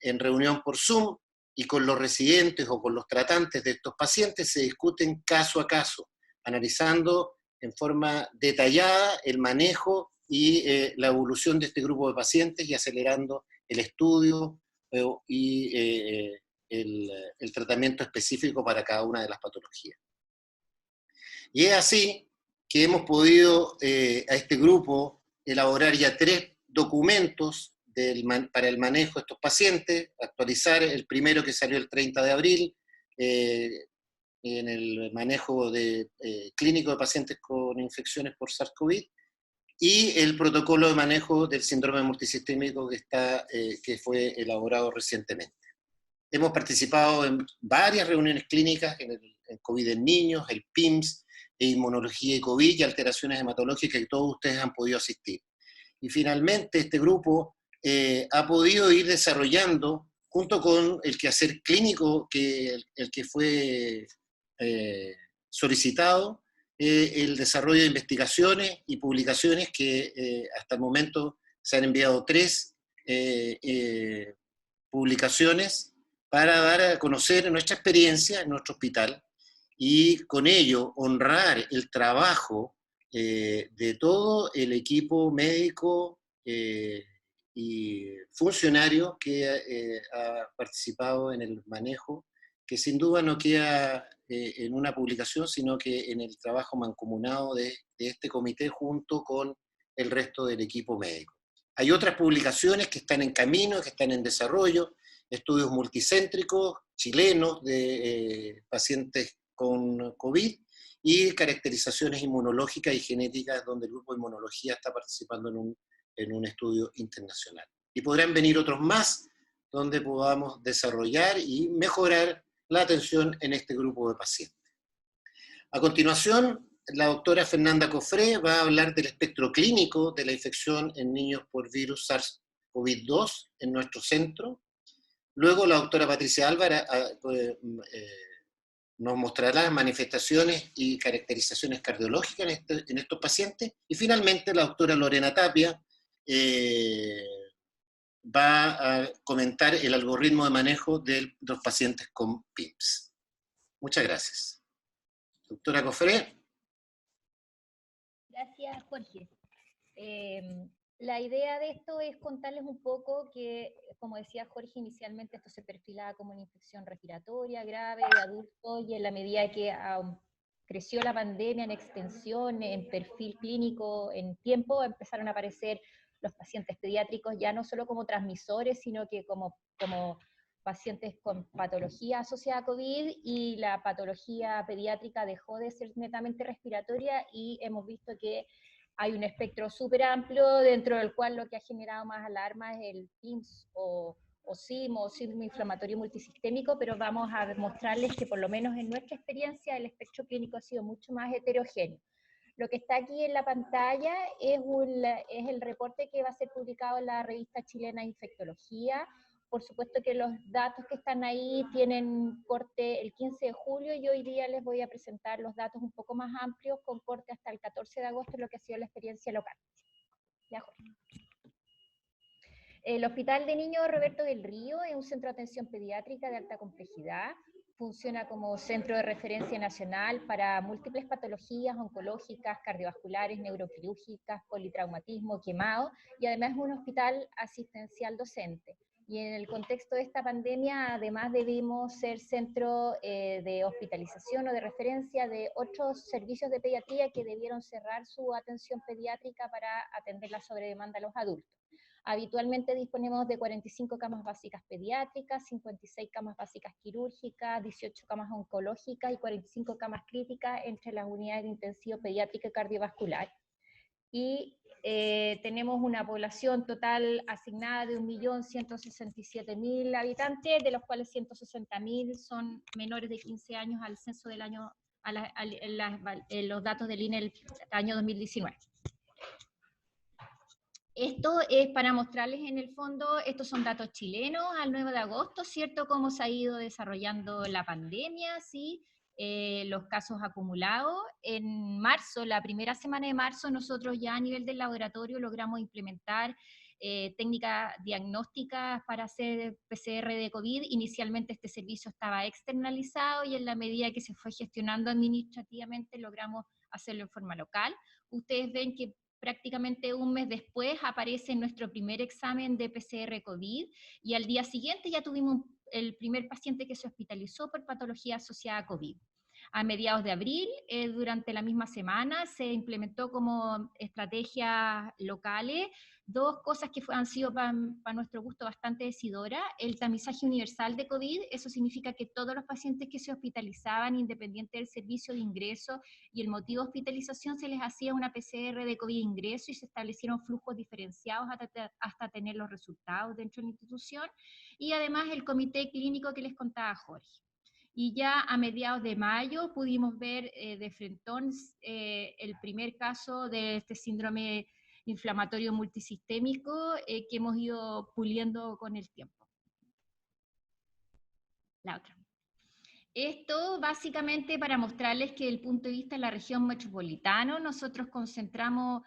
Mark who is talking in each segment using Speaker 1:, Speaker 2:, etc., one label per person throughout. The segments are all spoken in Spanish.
Speaker 1: en reunión por Zoom y con los residentes o con los tratantes de estos pacientes se discuten caso a caso, analizando en forma detallada el manejo y la evolución de este grupo de pacientes y acelerando el estudio y el tratamiento específico para cada una de las patologías. Y es así que hemos podido a este grupo elaborar ya 3 documentos para el manejo de estos pacientes, actualizar el primero que salió el 30 de abril, en el manejo clínico de pacientes con infecciones por SARS-CoV, y el protocolo de manejo del síndrome multisistémico que fue elaborado recientemente. Hemos participado en varias reuniones clínicas, en COVID en niños, el PIMS, inmunología y COVID, y alteraciones hematológicas, que todos ustedes han podido asistir. Y finalmente este grupo ha podido ir desarrollando, junto con el quehacer clínico el que fue solicitado, el desarrollo de investigaciones y publicaciones que hasta el momento se han enviado 3 publicaciones para dar a conocer nuestra experiencia en nuestro hospital y con ello honrar el trabajo de todo el equipo médico y funcionario que ha participado en el manejo, que sin duda no queda en una publicación, sino que en el trabajo mancomunado de este comité junto con el resto del equipo médico. Hay otras publicaciones que están en camino, que están en desarrollo, estudios multicéntricos chilenos de pacientes con COVID y caracterizaciones inmunológicas y genéticas donde el grupo de inmunología está participando en un estudio internacional. Y podrán venir otros más donde podamos desarrollar y mejorar la atención en este grupo de pacientes. A continuación, la doctora Fernanda Cofré va a hablar del espectro clínico de la infección en niños por virus SARS-CoV-2 en nuestro centro. Luego la doctora Patricia Álvarez nos mostrará las manifestaciones y caracterizaciones cardiológicas en estos pacientes. Y finalmente la doctora Lorena Tapia va a comentar el algoritmo de manejo de los pacientes con PIMS. Muchas gracias. Doctora Cofré.
Speaker 2: Gracias, Jorge. La idea de esto es contarles un poco que, como decía Jorge, inicialmente esto se perfilaba como una infección respiratoria grave de adultos, y en la medida que creció la pandemia en extensión, en perfil clínico, en tiempo, empezaron a aparecer los pacientes pediátricos ya no solo como transmisores, sino que como pacientes con patología asociada a COVID, y la patología pediátrica dejó de ser netamente respiratoria, y hemos visto que hay un espectro súper amplio, dentro del cual lo que ha generado más alarma es el PIMS o SIM, o síndrome inflamatorio multisistémico, pero vamos a mostrarles que por lo menos en nuestra experiencia el espectro clínico ha sido mucho más heterogéneo. Lo que está aquí en la pantalla es el reporte que va a ser publicado en la revista chilena Infectología. Por supuesto que los datos que están ahí tienen corte el 15 de julio, y hoy día les voy a presentar los datos un poco más amplios con corte hasta el 14 de agosto, lo que ha sido la experiencia local. Ya, Jorge. El Hospital de Niños Roberto del Río es un centro de atención pediátrica de alta complejidad. Funciona como centro de referencia nacional para múltiples patologías oncológicas, cardiovasculares, neuroquirúrgicas, politraumatismo, quemado, y además es un hospital asistencial docente. Y en el contexto de esta pandemia, además debimos ser centro de hospitalización o de referencia de otros servicios de pediatría que debieron cerrar su atención pediátrica para atender la sobredemanda a los adultos. Habitualmente disponemos de 45 camas básicas pediátricas, 56 camas básicas quirúrgicas, 18 camas oncológicas y 45 camas críticas entre las unidades de intensivo pediátrica y cardiovascular. Y tenemos una población total asignada de 1.167.000 habitantes, de los cuales 160.000 son menores de 15 años al censo del año, los datos del INE del año 2019. Esto es para mostrarles en el fondo, estos son datos chilenos al 9 de agosto, ¿cierto? Cómo se ha ido desarrollando la pandemia, ¿sí? Los casos acumulados. En marzo, la primera semana de marzo, nosotros ya a nivel del laboratorio logramos implementar técnicas diagnósticas para hacer PCR de COVID. Inicialmente este servicio estaba externalizado y en la medida que se fue gestionando administrativamente logramos hacerlo en forma local. Ustedes ven que prácticamente un mes después aparece nuestro primer examen de PCR COVID y al día siguiente ya tuvimos el primer paciente que se hospitalizó por patología asociada a COVID. A mediados de abril, durante la misma semana, se implementó como estrategias locales dos cosas que han sido para nuestro gusto bastante decidoras. El tamizaje universal de COVID, eso significa que todos los pacientes que se hospitalizaban, independiente del servicio de ingreso y el motivo de hospitalización, se les hacía una PCR de COVID ingreso y se establecieron flujos diferenciados hasta tener los resultados dentro de la institución. Y además el comité clínico que les contaba Jorge. Y ya a mediados de mayo pudimos ver de frentón el primer caso de este síndrome inflamatorio multisistémico que hemos ido puliendo con el tiempo. La otra. Esto básicamente para mostrarles que desde el punto de vista de la región metropolitana, nosotros concentramos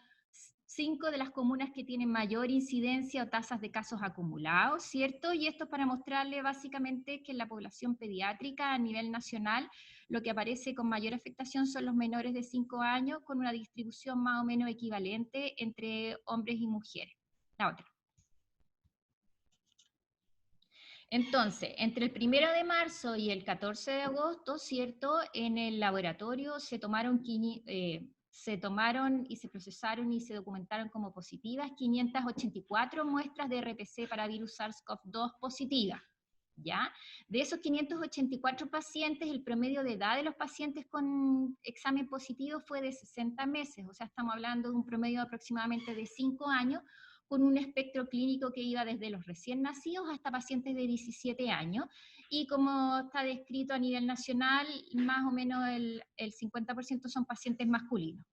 Speaker 2: 5 de las comunas que tienen mayor incidencia o tasas de casos acumulados, ¿cierto? Y esto es para mostrarle básicamente que en la población pediátrica a nivel nacional lo que aparece con mayor afectación son los menores de 5 años con una distribución más o menos equivalente entre hombres y mujeres. La otra. Entonces, entre el 1 de marzo y el 14 de agosto, ¿cierto? En el laboratorio se tomaron y se procesaron y se documentaron como positivas 584 muestras de RPC para virus SARS-CoV-2 positivas, ¿ya? De esos 584 pacientes, el promedio de edad de los pacientes con examen positivo fue de 60 meses, o sea, estamos hablando de un promedio de aproximadamente de 5 años, con un espectro clínico que iba desde los recién nacidos hasta pacientes de 17 años, y como está descrito a nivel nacional, más o menos el 50% son pacientes masculinos.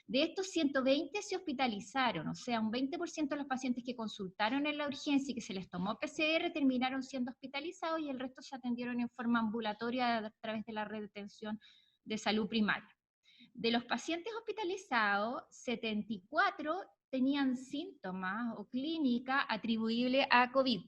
Speaker 2: De estos 120 se hospitalizaron, o sea, un 20% de los pacientes que consultaron en la urgencia y que se les tomó PCR terminaron siendo hospitalizados y el resto se atendieron en forma ambulatoria a través de la red de atención de salud primaria. De los pacientes hospitalizados, 74 tenían síntomas o clínica atribuible a COVID.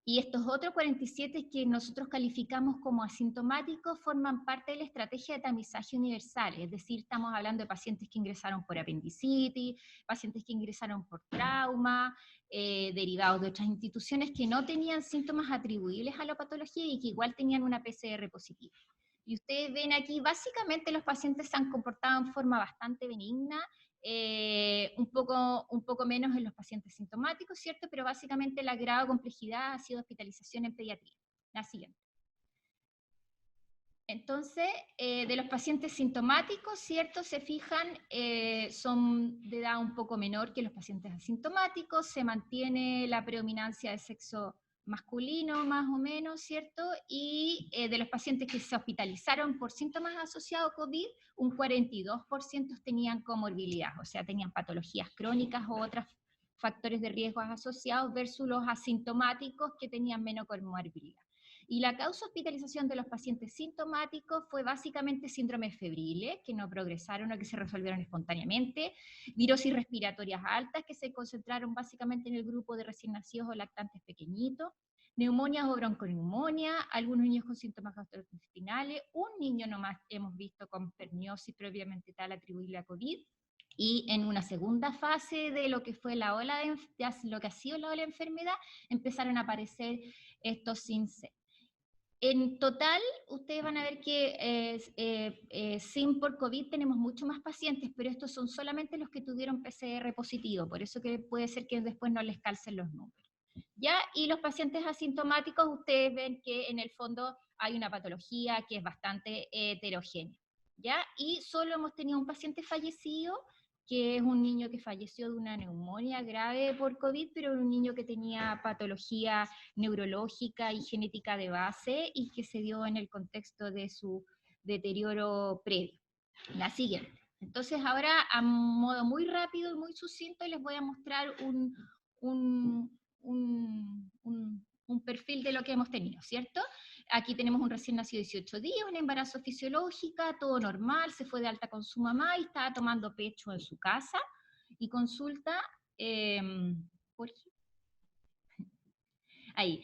Speaker 2: Y estos otros 47 que nosotros calificamos como asintomáticos forman parte de la estrategia de tamizaje universal, es decir, estamos hablando de pacientes que ingresaron por apendicitis, pacientes que ingresaron por trauma, derivados de otras instituciones que no tenían síntomas atribuibles a la patología y que igual tenían una PCR positiva. Y ustedes ven aquí, básicamente los pacientes se han comportado en forma bastante benigna, un poco menos en los pacientes sintomáticos, ¿cierto? Pero básicamente la grado de complejidad ha sido hospitalización en pediatría. La siguiente. Entonces, de los pacientes sintomáticos, ¿cierto? Se fijan, son de edad un poco menor que los pacientes asintomáticos, se mantiene la predominancia de sexo masculino más o menos, ¿cierto? Y de los pacientes que se hospitalizaron por síntomas asociados a COVID, un 42% tenían comorbilidad, o sea, tenían patologías crónicas o otros factores de riesgo asociados versus los asintomáticos que tenían menos comorbilidad. Y la causa de hospitalización de los pacientes sintomáticos fue básicamente síndromes febriles, que no progresaron o que se resolvieron espontáneamente, virosis respiratorias altas, que se concentraron básicamente en el grupo de recién nacidos o lactantes pequeñitos, neumonias o bronconeumonía, algunos niños con síntomas gastrointestinales, un niño nomás hemos visto con perniosis previamente tal atribuible a COVID, y en una segunda fase de lo que fue la ola lo que ha sido la ola de enfermedad, empezaron a aparecer estos SINC. En total, ustedes van a ver que sin por COVID tenemos mucho más pacientes, pero estos son solamente los que tuvieron PCR positivo, por eso que puede ser que después no les calcen los números. ¿Ya? Y los pacientes asintomáticos, ustedes ven que en el fondo hay una patología que es bastante heterogénea. ¿Ya? Y solo hemos tenido un paciente fallecido, que es un niño que falleció de una neumonía grave por COVID, pero un niño que tenía patología neurológica y genética de base y que se dio en el contexto de su deterioro previo. La siguiente. Entonces ahora, a modo muy rápido y muy sucinto, les voy a mostrar un perfil de lo que hemos tenido, ¿cierto? Aquí tenemos un recién nacido de 18 días, un embarazo fisiológica, todo normal, se fue de alta con su mamá y estaba tomando pecho en su casa y consulta Jorge. Ahí.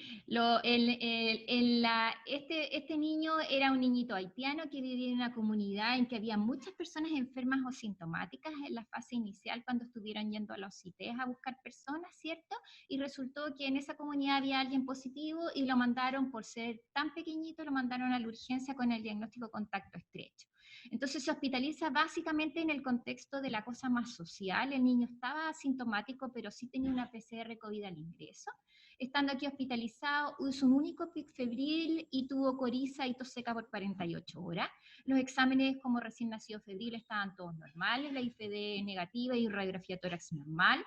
Speaker 2: Este niño era un niñito haitiano que vivía en una comunidad en que había muchas personas enfermas o sintomáticas en la fase inicial cuando estuvieron yendo a los CITES a buscar personas, ¿cierto? Y resultó que en esa comunidad había alguien positivo y lo mandaron, por ser tan pequeñito, lo mandaron a la urgencia con el diagnóstico contacto estrecho. Entonces se hospitaliza básicamente en el contexto de la cosa más social. El niño estaba asintomático, pero sí tenía una PCR COVID al ingreso. Estando aquí hospitalizado, hizo un único pic febril y tuvo coriza y tos seca por 48 horas. Los exámenes como recién nacido febril estaban todos normales, la IFD negativa y radiografía tórax normal.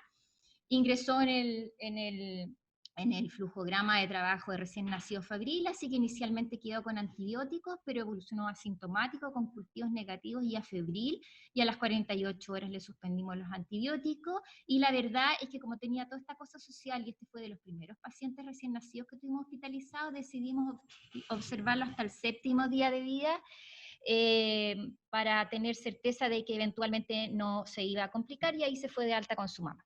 Speaker 2: Ingresó en el flujograma de trabajo de recién nacido febril, así que inicialmente quedó con antibióticos, pero evolucionó asintomático con cultivos negativos y a febril, y a las 48 horas le suspendimos los antibióticos, y la verdad es que como tenía toda esta cosa social, y este fue de los primeros pacientes recién nacidos que tuvimos hospitalizados, decidimos observarlo hasta el 7º día de vida, para tener certeza de que eventualmente no se iba a complicar, y ahí se fue de alta con su mamá.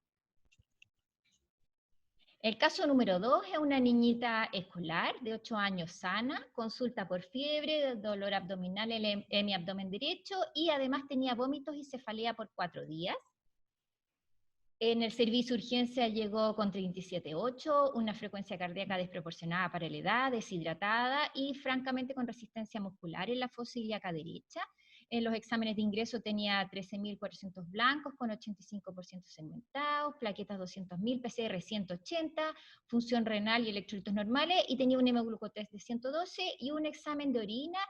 Speaker 2: El caso número 2 es una niñita escolar de 8 años sana, consulta por fiebre, dolor abdominal en mi abdomen derecho y además tenía vómitos y cefalea por 4 días. En el servicio de urgencia llegó con 37,8, una frecuencia cardíaca desproporcionada para la edad, deshidratada y francamente con resistencia muscular en la fosa ilíaca derecha. En los exámenes de ingreso tenía 13.400 blancos con 85% segmentados, plaquetas 200.000, PCR 180, función renal y electrolitos normales, y tenía un hemoglucotest de 112 y un examen de orina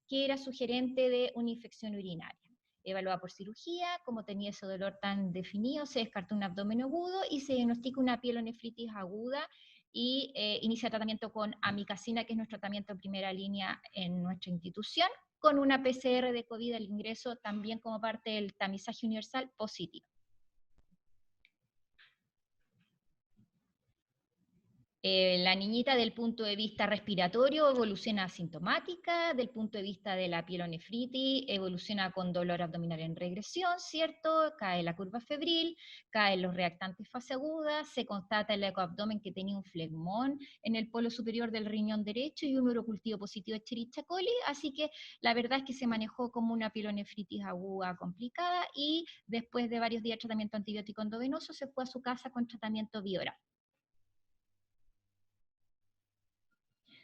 Speaker 2: que era sugerente de una infección urinaria. Evaluada por cirugía, como tenía ese dolor tan definido, se descartó un abdomen agudo y se diagnostica una pielonefritis aguda y inicia tratamiento con amikacina, que es nuestro tratamiento en primera línea en nuestra institución, con una PCR de COVID al ingreso también como parte del tamizaje universal positivo. La niñita del punto de vista respiratorio evoluciona asintomática, del punto de vista de la pielonefritis evoluciona con dolor abdominal en regresión, ¿cierto? Cae la curva febril, caen los reactantes fase aguda, se constata el ecoabdomen que tenía un flegmón en el polo superior del riñón derecho y un urocultivo positivo de Escherichia coli, así que la verdad es que se manejó como una pielonefritis aguda complicada y después de varios días de tratamiento antibiótico endovenoso se fue a su casa con tratamiento bioral.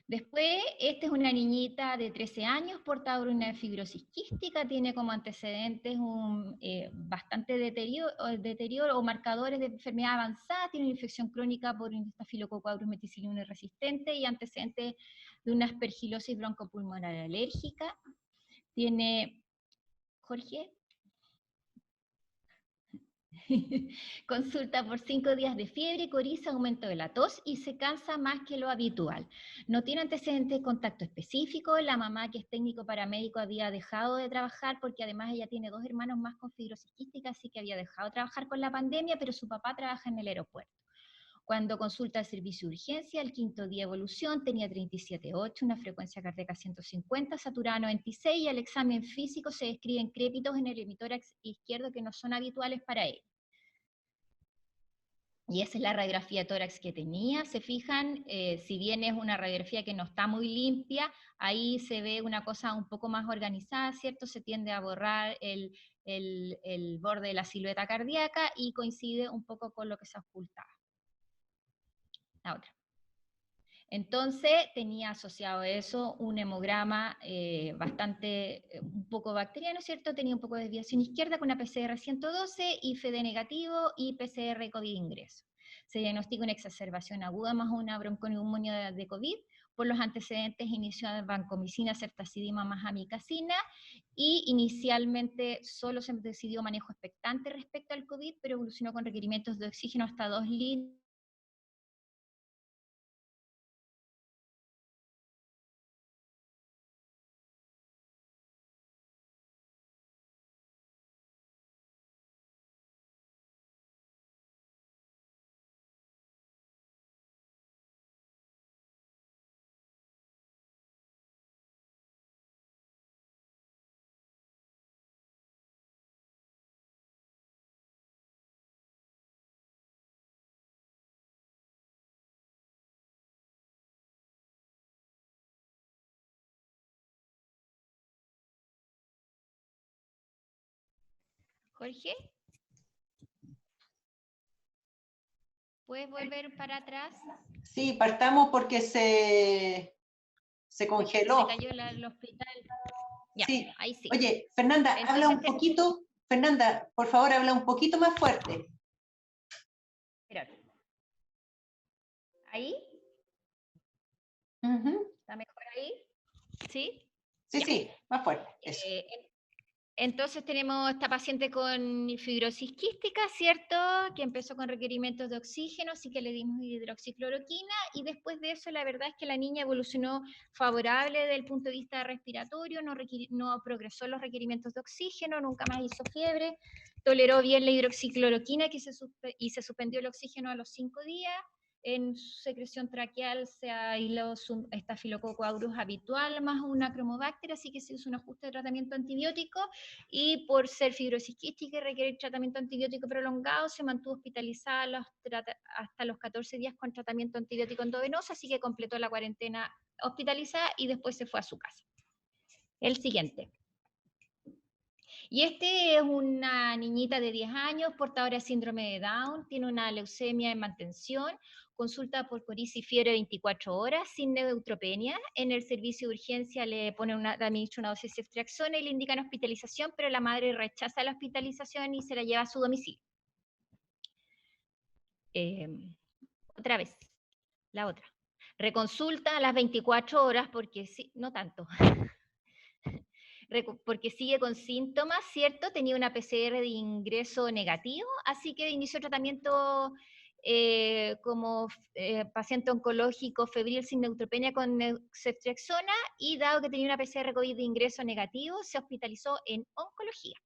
Speaker 2: Después, esta es una niñita de 13 años, portadora de una fibrosis quística, tiene como antecedentes un bastante deterioro o marcadores de enfermedad avanzada, tiene una infección crónica por un Staphylococcus aureus meticillium resistente y antecedentes de una aspergilosis broncopulmonar alérgica. Tiene, Jorge, consulta por 5 días de fiebre, coriza, aumento de la tos y se cansa más que lo habitual. No tiene antecedentes de contacto específico. La mamá, que es técnico paramédico, había dejado de trabajar porque además ella tiene 2 hermanos más con fibrosis quística, así que había dejado de trabajar con la pandemia, pero su papá trabaja en el aeropuerto. Cuando consulta el servicio de urgencia, el 5.º día de evolución, tenía 37,8, una frecuencia cardíaca 150, saturada 96, y al examen físico se describen crépitos en el hemitórax izquierdo que no son habituales para él. Y esa es la radiografía de tórax que tenía. Se fijan, si bien es una radiografía que no está muy limpia, ahí se ve una cosa un poco más organizada, ¿cierto? Se tiende a borrar el borde de la silueta cardíaca y coincide un poco con lo que se ocultaba. La otra. Entonces tenía asociado a eso un hemograma un poco bacteriano, ¿cierto? Tenía un poco de desviación izquierda con una PCR 112, IFD negativo y PCR COVID ingreso. Se diagnostica una exacerbación aguda más una bronconeumonía de COVID por los antecedentes iniciados de vancomicina, ceftazidima más amikacina, y inicialmente solo se decidió manejo expectante respecto al COVID, pero evolucionó con requerimientos de oxígeno hasta 2 litros Jorge, ¿puedes volver para atrás?
Speaker 3: Sí, partamos porque se congeló.
Speaker 2: Se cayó el hospital. Ya,
Speaker 3: sí.
Speaker 2: ahí sí.
Speaker 3: Oye, Fernanda,
Speaker 2: Entonces,
Speaker 3: habla un poquito. Fernanda, por favor, habla un poquito más fuerte.
Speaker 2: Espérate. ¿Ahí? ¿Está mejor ahí? ¿Sí?
Speaker 3: Sí,
Speaker 2: ya.
Speaker 3: Sí, más fuerte. Eso.
Speaker 2: Entonces tenemos esta paciente con fibrosis quística, ¿cierto? Que empezó con requerimientos de oxígeno, así que le dimos hidroxicloroquina y después de eso la verdad es que la niña evolucionó favorable desde el punto de vista respiratorio, no progresó los requerimientos de oxígeno, nunca más hizo fiebre, toleró bien la hidroxicloroquina y se suspendió el oxígeno a los 5 días. En su secreción traqueal se aisló su Staphylococcus aureus habitual más una cromobacter, así que se hizo un ajuste de tratamiento antibiótico y por ser fibrosis quística y requerir tratamiento antibiótico prolongado, se mantuvo hospitalizada hasta los 14 días con tratamiento antibiótico endovenoso, así que completó la cuarentena hospitalizada y después se fue a su casa. El siguiente. Y este es una niñita de 10 años, portadora de síndrome de Down, tiene una leucemia en mantención, consulta por coriza y fiebre 24 horas, sin neutropenia. En el servicio de urgencia le administra una dosis de ceftriaxona y le indican hospitalización, pero la madre rechaza la hospitalización y se la lleva a su domicilio. Otra vez, la otra. Reconsulta a las 24 horas, porque sí, no tanto. Porque sigue con síntomas, ¿cierto? Tenía una PCR de ingreso negativo, así que inició tratamiento como paciente oncológico febril sin neutropenia con ceftriaxona y dado que tenía una PCR COVID de ingreso negativo, se hospitalizó en oncología.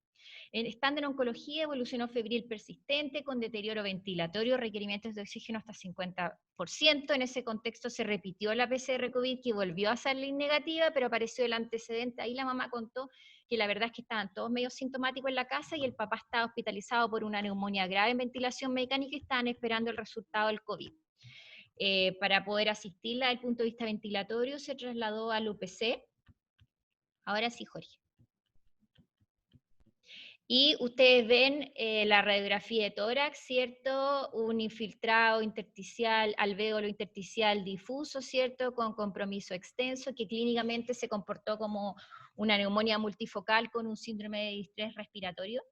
Speaker 2: Estando en oncología, evolucionó febril persistente con deterioro ventilatorio, requerimientos de oxígeno hasta 50%. En ese contexto se repitió la PCR COVID, que volvió a salir negativa, pero apareció el antecedente. Ahí la mamá contó que la verdad es que estaban todos medio sintomáticos en la casa y el papá estaba hospitalizado por una neumonía grave en ventilación mecánica y estaban esperando el resultado del COVID. Para poder asistirla desde el punto de vista ventilatorio, se trasladó al UPC. Ahora sí, Jorge. Y ustedes ven la radiografía de tórax, ¿cierto? Un infiltrado intersticial, alvéolo intersticial difuso, ¿cierto? Con compromiso extenso, que clínicamente se comportó como una neumonía multifocal con un síndrome de distrés respiratorio.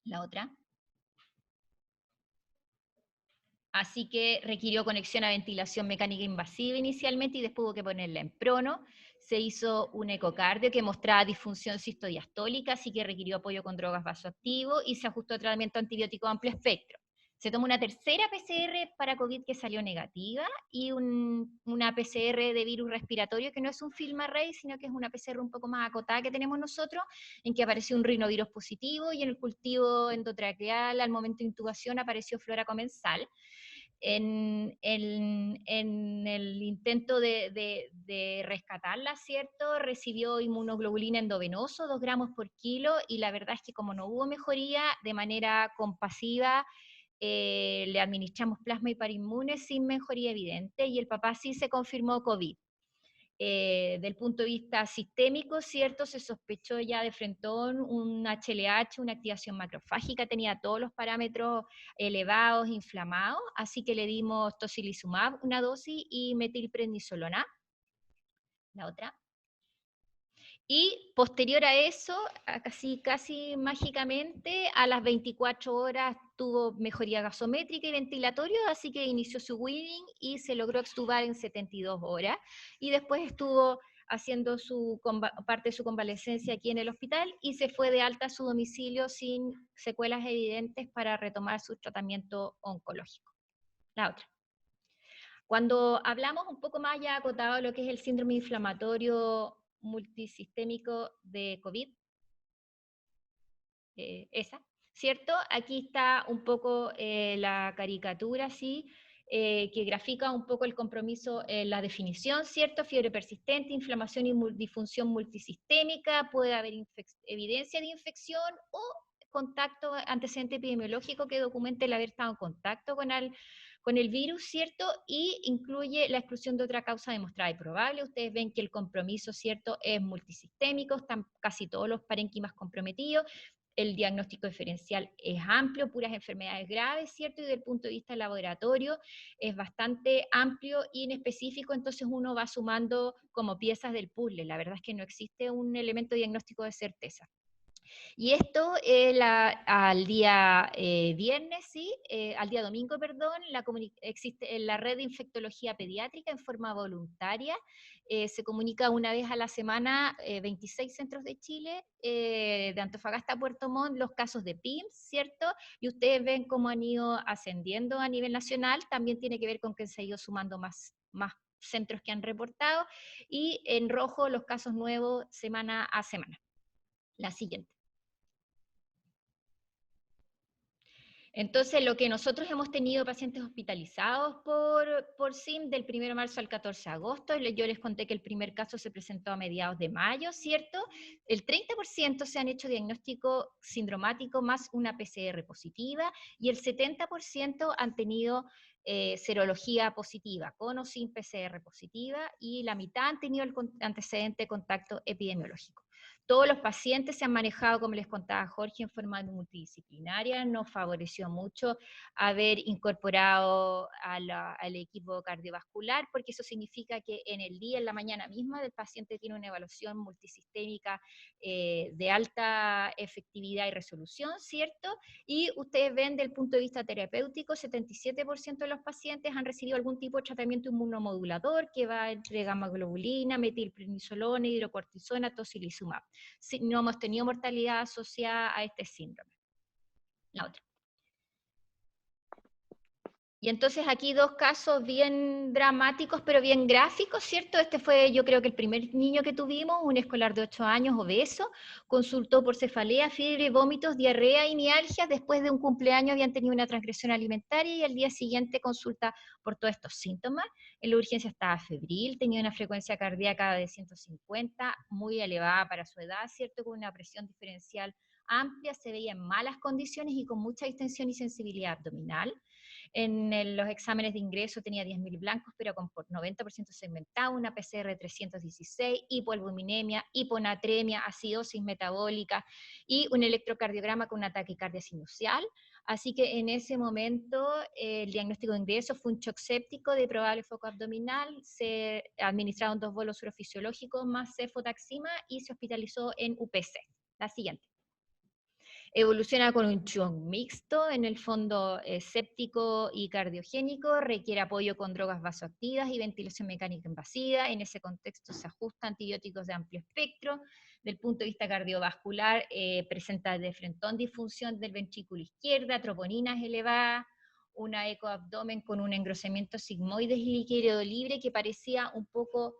Speaker 2: La otra. Así que requirió conexión a ventilación mecánica invasiva inicialmente y después hubo que ponerla en prono. Se hizo un ecocardio que mostraba disfunción sistodiastólica, así que requirió apoyo con drogas vasoactivos y se ajustó a tratamiento antibiótico amplio espectro. Se tomó una tercera PCR para COVID que salió negativa y una PCR de virus respiratorio que no es un film array, sino que es una PCR un poco más acotada que tenemos nosotros, en que apareció un rinovirus positivo y en el cultivo endotraqueal al momento de intubación apareció flora comensal. En el intento de rescatarla, ¿cierto? Recibió inmunoglobulina endovenoso, 2 gramos por kilo, y la verdad es que como no hubo mejoría, de manera compasiva, le administramos plasma hiparinmune sin mejoría evidente, y el papá sí se confirmó COVID. Del punto de vista sistémico, ¿cierto? Se sospechó ya de frentón un HLH, una activación macrofágica, tenía todos los parámetros elevados, inflamados, así que le dimos tocilizumab, una dosis, y metilprednisolona, la otra. Y posterior a eso, casi mágicamente, a las 24 horas tuvo mejoría gasométrica y ventilatoria, así que inició su weaning y se logró extubar en 72 horas. Y después estuvo haciendo parte de su convalecencia aquí en el hospital y se fue de alta a su domicilio sin secuelas evidentes para retomar su tratamiento oncológico. La otra. Cuando hablamos un poco más ya acotado de lo que es el síndrome inflamatorio multisistémico de COVID, esa, ¿cierto? Aquí está un poco la caricatura, ¿sí? Que grafica un poco el compromiso, la definición, ¿cierto? Fiebre persistente, inflamación y disfunción multisistémica, puede haber evidencia de infección o contacto, antecedente epidemiológico que documente el haber estado en contacto con el virus, ¿cierto? Y incluye la exclusión de otra causa demostrada y probable. Ustedes ven que el compromiso, ¿cierto?, es multisistémico, están casi todos los parénquimas comprometidos. el diagnóstico diferencial es amplio, puras enfermedades graves, ¿cierto? Y desde el punto de vista laboratorio es bastante amplio y en específico, entonces uno va sumando como piezas del puzzle. La verdad es que no existe un elemento diagnóstico de certeza. Y esto al día viernes, sí, al día domingo, perdón, existe la red de infectología pediátrica en forma voluntaria. Se comunica una vez a la semana, 26 centros de Chile, de Antofagasta a Puerto Montt, los casos de PIMS, ¿cierto? Y ustedes ven cómo han ido ascendiendo a nivel nacional. También tiene que ver con que se ha ido sumando más centros que han reportado. Y en rojo los casos nuevos semana a semana. La siguiente. Entonces, lo que nosotros hemos tenido pacientes hospitalizados por SIM del 1 de marzo al 14 de agosto, yo les conté que el primer caso se presentó a mediados de mayo, ¿cierto? El 30% se han hecho diagnóstico sindromático más una PCR positiva y el 70% han tenido serología positiva, con o sin PCR positiva, y la mitad han tenido el antecedente de contacto epidemiológico. Todos los pacientes se han manejado, como les contaba Jorge, en forma multidisciplinaria. Nos favoreció mucho haber incorporado al equipo cardiovascular, porque eso significa que en el día, en la mañana misma, el paciente tiene una evaluación multisistémica de alta efectividad y resolución, ¿cierto? Y ustedes ven, del punto de vista terapéutico, 77% de los pacientes han recibido algún tipo de tratamiento inmunomodulador que va entre gamma-globulina, metilprednisolona, hidrocortisona, tocilizumab. No hemos tenido mortalidad asociada a este síndrome. La otra. Y entonces aquí dos casos bien dramáticos, pero bien gráficos, ¿cierto? Este fue, yo creo que el primer niño que tuvimos, un escolar de 8 años, obeso, consultó por cefalea, fiebre, vómitos, diarrea y mialgias. Después de un cumpleaños habían tenido una transgresión alimentaria y al día siguiente consulta por todos estos síntomas. En la urgencia estaba febril, tenía una frecuencia cardíaca de 150, muy elevada para su edad, ¿cierto? Con una presión diferencial amplia, se veía en malas condiciones y con mucha distensión y sensibilidad abdominal. En los exámenes de ingreso tenía 10.000 blancos, pero con por 90% segmentado, una PCR 316, hipoalbuminemia, hiponatremia, acidosis metabólica y un electrocardiograma con una taquicardia sinusial. Así que en ese momento el diagnóstico de ingreso fue un shock séptico de probable foco abdominal, se administraron 2 bolos urofisiológicos más cefotaxima y se hospitalizó en UPC. La siguiente. Evoluciona con un shock mixto, en el fondo séptico y cardiogénico, requiere apoyo con drogas vasoactivas y ventilación mecánica invasiva. En ese contexto se ajustan antibióticos de amplio espectro. Del punto de vista cardiovascular, presenta de frentón disfunción del ventrículo izquierda, troponinas elevadas, una ecoabdomen con un engrosamiento sigmoides y líquido libre que parecía un poco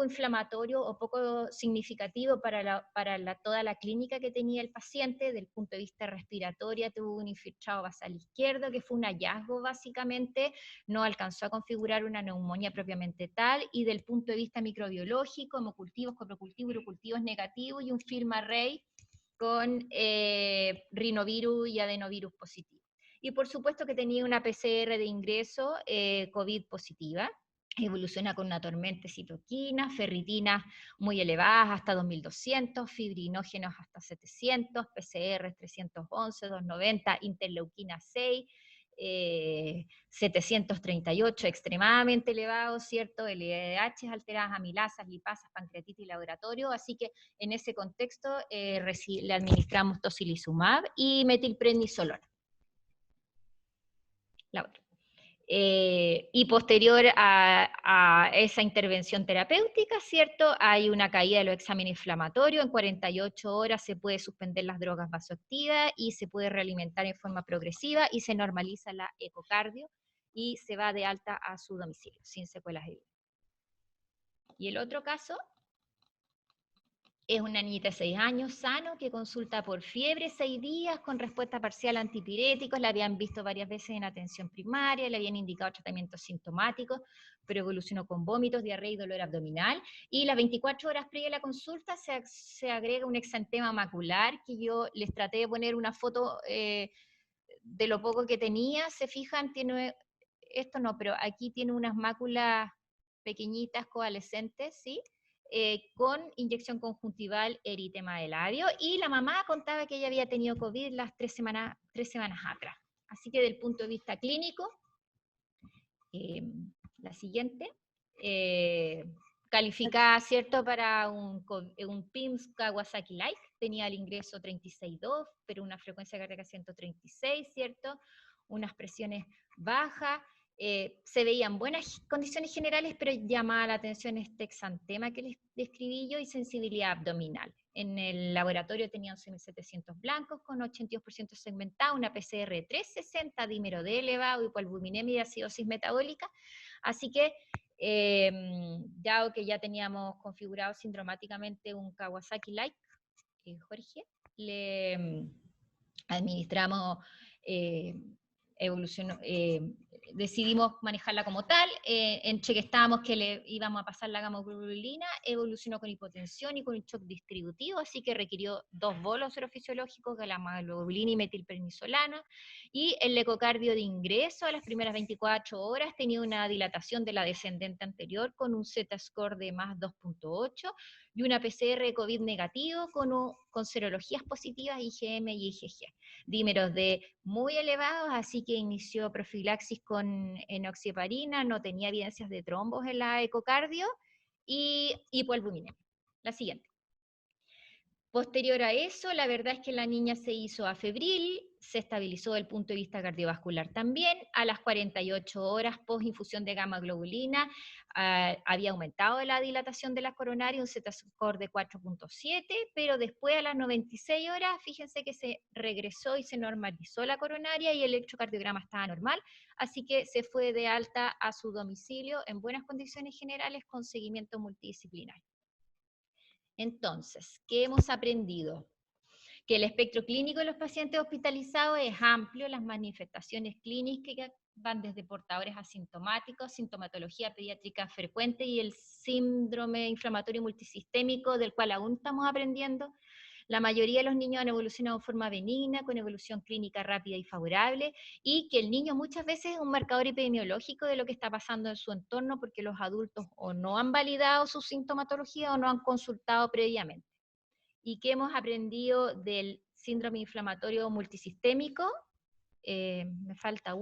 Speaker 2: inflamatorio o poco significativo para toda la clínica que tenía el paciente. Del punto de vista respiratorio tuvo un infiltrado basal izquierdo, que fue un hallazgo básicamente, no alcanzó a configurar una neumonía propiamente tal, y del punto de vista microbiológico, hemocultivos, coprocultivos, urocultivos negativos, y un film array con rinovirus y adenovirus positivo. Y por supuesto que tenía una PCR de ingreso COVID positiva. Evoluciona con una tormenta de citoquinas, ferritinas muy elevadas hasta 2200, fibrinógenos hasta 700, PCR 311, 290, interleuquina 6, 738, extremadamente elevados, ¿cierto? LDH alteradas, amilasas, lipasas, pancreatitis y laboratorio. Así que en ese contexto le administramos tocilizumab y metilprednisolona. La otra. Y posterior a esa intervención terapéutica, ¿cierto? Hay una caída de los exámenes inflamatorios, en 48 horas se puede suspender las drogas vasoactivas y se puede realimentar en forma progresiva y se normaliza la ecocardio y se va de alta a su domicilio, sin secuelas de vida. Y el otro caso es una niñita de 6 años, sano, que consulta por fiebre 6 días con respuesta parcial a antipiréticos. La habían visto varias veces en atención primaria, le habían indicado tratamientos sintomáticos, pero evolucionó con vómitos, diarrea y dolor abdominal. Y las 24 horas previa a la consulta se agrega un exantema macular, que yo les traté de poner una foto de lo poco que tenía. Se fijan, tiene, esto no, pero aquí tiene unas máculas pequeñitas coalescentes, ¿sí? con inyección conjuntival eritema de labio, y la mamá contaba que ella había tenido COVID las 3 semanas atrás. Así que desde el punto de vista clínico, la siguiente, calificada, ¿cierto?, para un PIMS Kawasaki-like, tenía el ingreso 36.2, pero una frecuencia cardíaca 136, ¿cierto?, unas presiones bajas, se veían buenas condiciones generales, pero llamaba la atención este exantema que les describí yo y sensibilidad abdominal. En el laboratorio tenían 6.700 blancos con 82% segmentado, una PCR de 360, dímero D elevado, hipoalbuminemia y acidosis metabólica. Así que, dado que ya teníamos configurado sindromáticamente un Kawasaki-like, Jorge, le administramos decidimos manejarla como tal, entre que estábamos que le íbamos a pasar la gamoglobulina, evolucionó con hipotensión y con un shock distributivo, así que requirió 2 bolos serofisiológicos, gamoglobulina y metilprednisolana, y el ecocardio de ingreso a las primeras 24 horas tenía una dilatación de la descendente anterior con un Z-score de más 2.8, y una PCR de COVID negativo con serologías positivas, IgM y IgG. Dímeros D muy elevados, así que inició profilaxis con enoxaparina, no tenía evidencias de trombos en la ecocardio, y hipoalbuminemia. La siguiente. Posterior a eso, la verdad es que la niña se hizo afebril, se estabilizó desde el punto de vista cardiovascular también. A las 48 horas post infusión de gamma globulina había aumentado la dilatación de la coronaria, un Z-score de 4.7, pero después a las 96 horas, fíjense que se regresó y se normalizó la coronaria y el electrocardiograma estaba normal, así que se fue de alta a su domicilio en buenas condiciones generales con seguimiento multidisciplinario. Entonces, ¿qué hemos aprendido? Que el espectro clínico de los pacientes hospitalizados es amplio, las manifestaciones clínicas van desde portadores asintomáticos, sintomatología pediátrica frecuente y el síndrome inflamatorio multisistémico del cual aún estamos aprendiendo. La mayoría de los niños han evolucionado de forma benigna, con evolución clínica rápida y favorable, y que el niño muchas veces es un marcador epidemiológico de lo que está pasando en su entorno, porque los adultos o no han validado su sintomatología o no han consultado previamente. ¿Y qué hemos aprendido del síndrome inflamatorio multisistémico? Me falta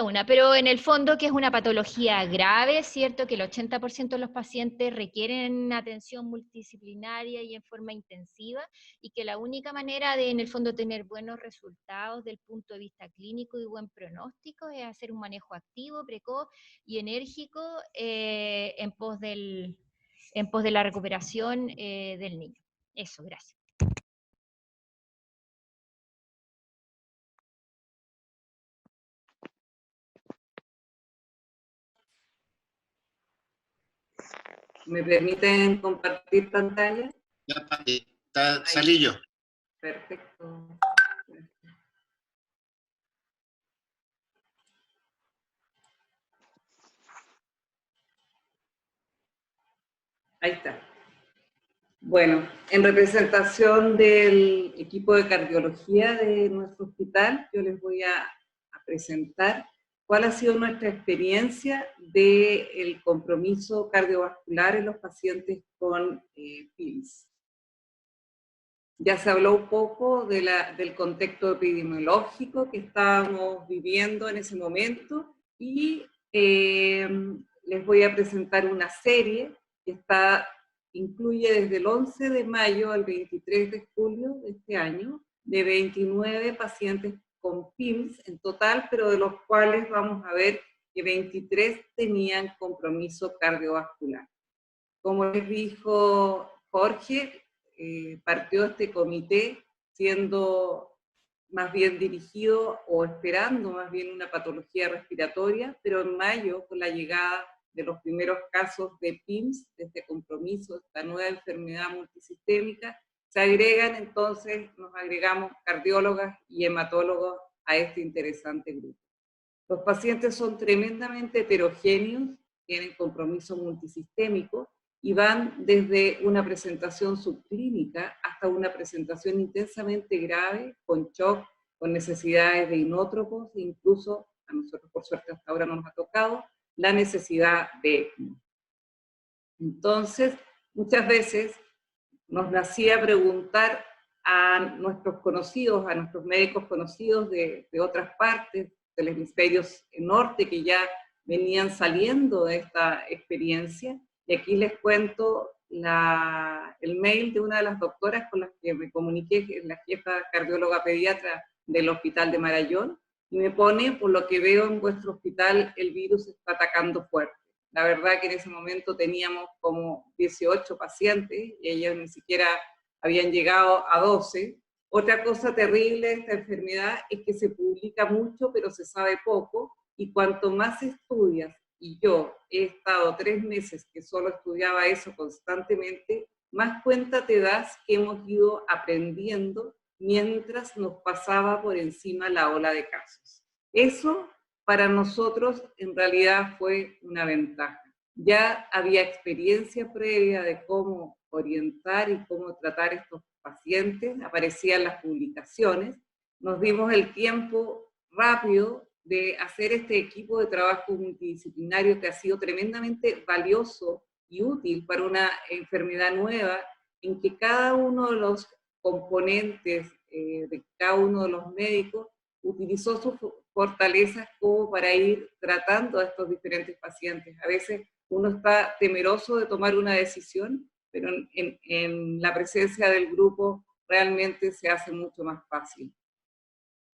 Speaker 2: una, pero en el fondo que es una patología grave, es cierto que el 80% de los pacientes requieren atención multidisciplinaria y en forma intensiva, y que la única manera de, en el fondo, tener buenos resultados del punto de vista clínico y buen pronóstico es hacer un manejo activo, precoz y enérgico en pos de la recuperación del niño. Eso, gracias.
Speaker 4: ¿Me permiten compartir pantalla?
Speaker 1: Ya, salí yo.
Speaker 4: Perfecto. Ahí está. Bueno, en representación del equipo de cardiología de nuestro hospital, yo les voy a presentar cuál ha sido nuestra experiencia del compromiso cardiovascular en los pacientes con PIMS. Ya se habló un poco del contexto epidemiológico que estábamos viviendo en ese momento, y les voy a presentar una serie que incluye desde el 11 de mayo al 23 de julio de este año, de 29 pacientes con PIMS en total, pero de los cuales vamos a ver que 23 tenían compromiso cardiovascular. Como les dijo Jorge, partió este comité siendo más bien dirigido o esperando más bien una patología respiratoria, pero en mayo, con la llegada de los primeros casos de PIMS, de este compromiso, esta nueva enfermedad multisistémica, se agregan entonces, nos agregamos cardiólogas y hematólogos a este interesante grupo. Los pacientes son tremendamente heterogéneos, tienen compromiso multisistémico y van desde una presentación subclínica hasta una presentación intensamente grave, con shock, con necesidades de inótropos, incluso a nosotros por suerte hasta ahora no nos ha tocado, la necesidad de ECMO. Entonces, muchas veces nos nacía preguntar a nuestros conocidos, a nuestros médicos conocidos de otras partes del hemisferio norte que ya venían saliendo de esta experiencia. Y aquí les cuento el mail de una de las doctoras con las que me comuniqué, que es la jefa cardióloga pediatra del Hospital de Marayón, y me pone: por lo que veo en vuestro hospital el virus está atacando fuerte. La verdad que en ese momento teníamos como 18 pacientes y ellos ni siquiera habían llegado a 12. Otra cosa terrible de esta enfermedad es que se publica mucho, pero se sabe poco, y cuanto más estudias, y yo he estado 3 meses que solo estudiaba eso constantemente, más cuenta te das que hemos ido aprendiendo mientras nos pasaba por encima la ola de casos. Eso para nosotros en realidad fue una ventaja. Ya había experiencia previa de cómo orientar y cómo tratar estos pacientes, aparecían las publicaciones, nos dimos el tiempo rápido de hacer este equipo de trabajo multidisciplinario que ha sido tremendamente valioso y útil para una enfermedad nueva, en que cada uno de los componentes de cada uno de los médicos utilizó sus fortalezas como para ir tratando a estos diferentes pacientes. A veces uno está temeroso de tomar una decisión, pero en la presencia del grupo realmente se hace mucho más fácil.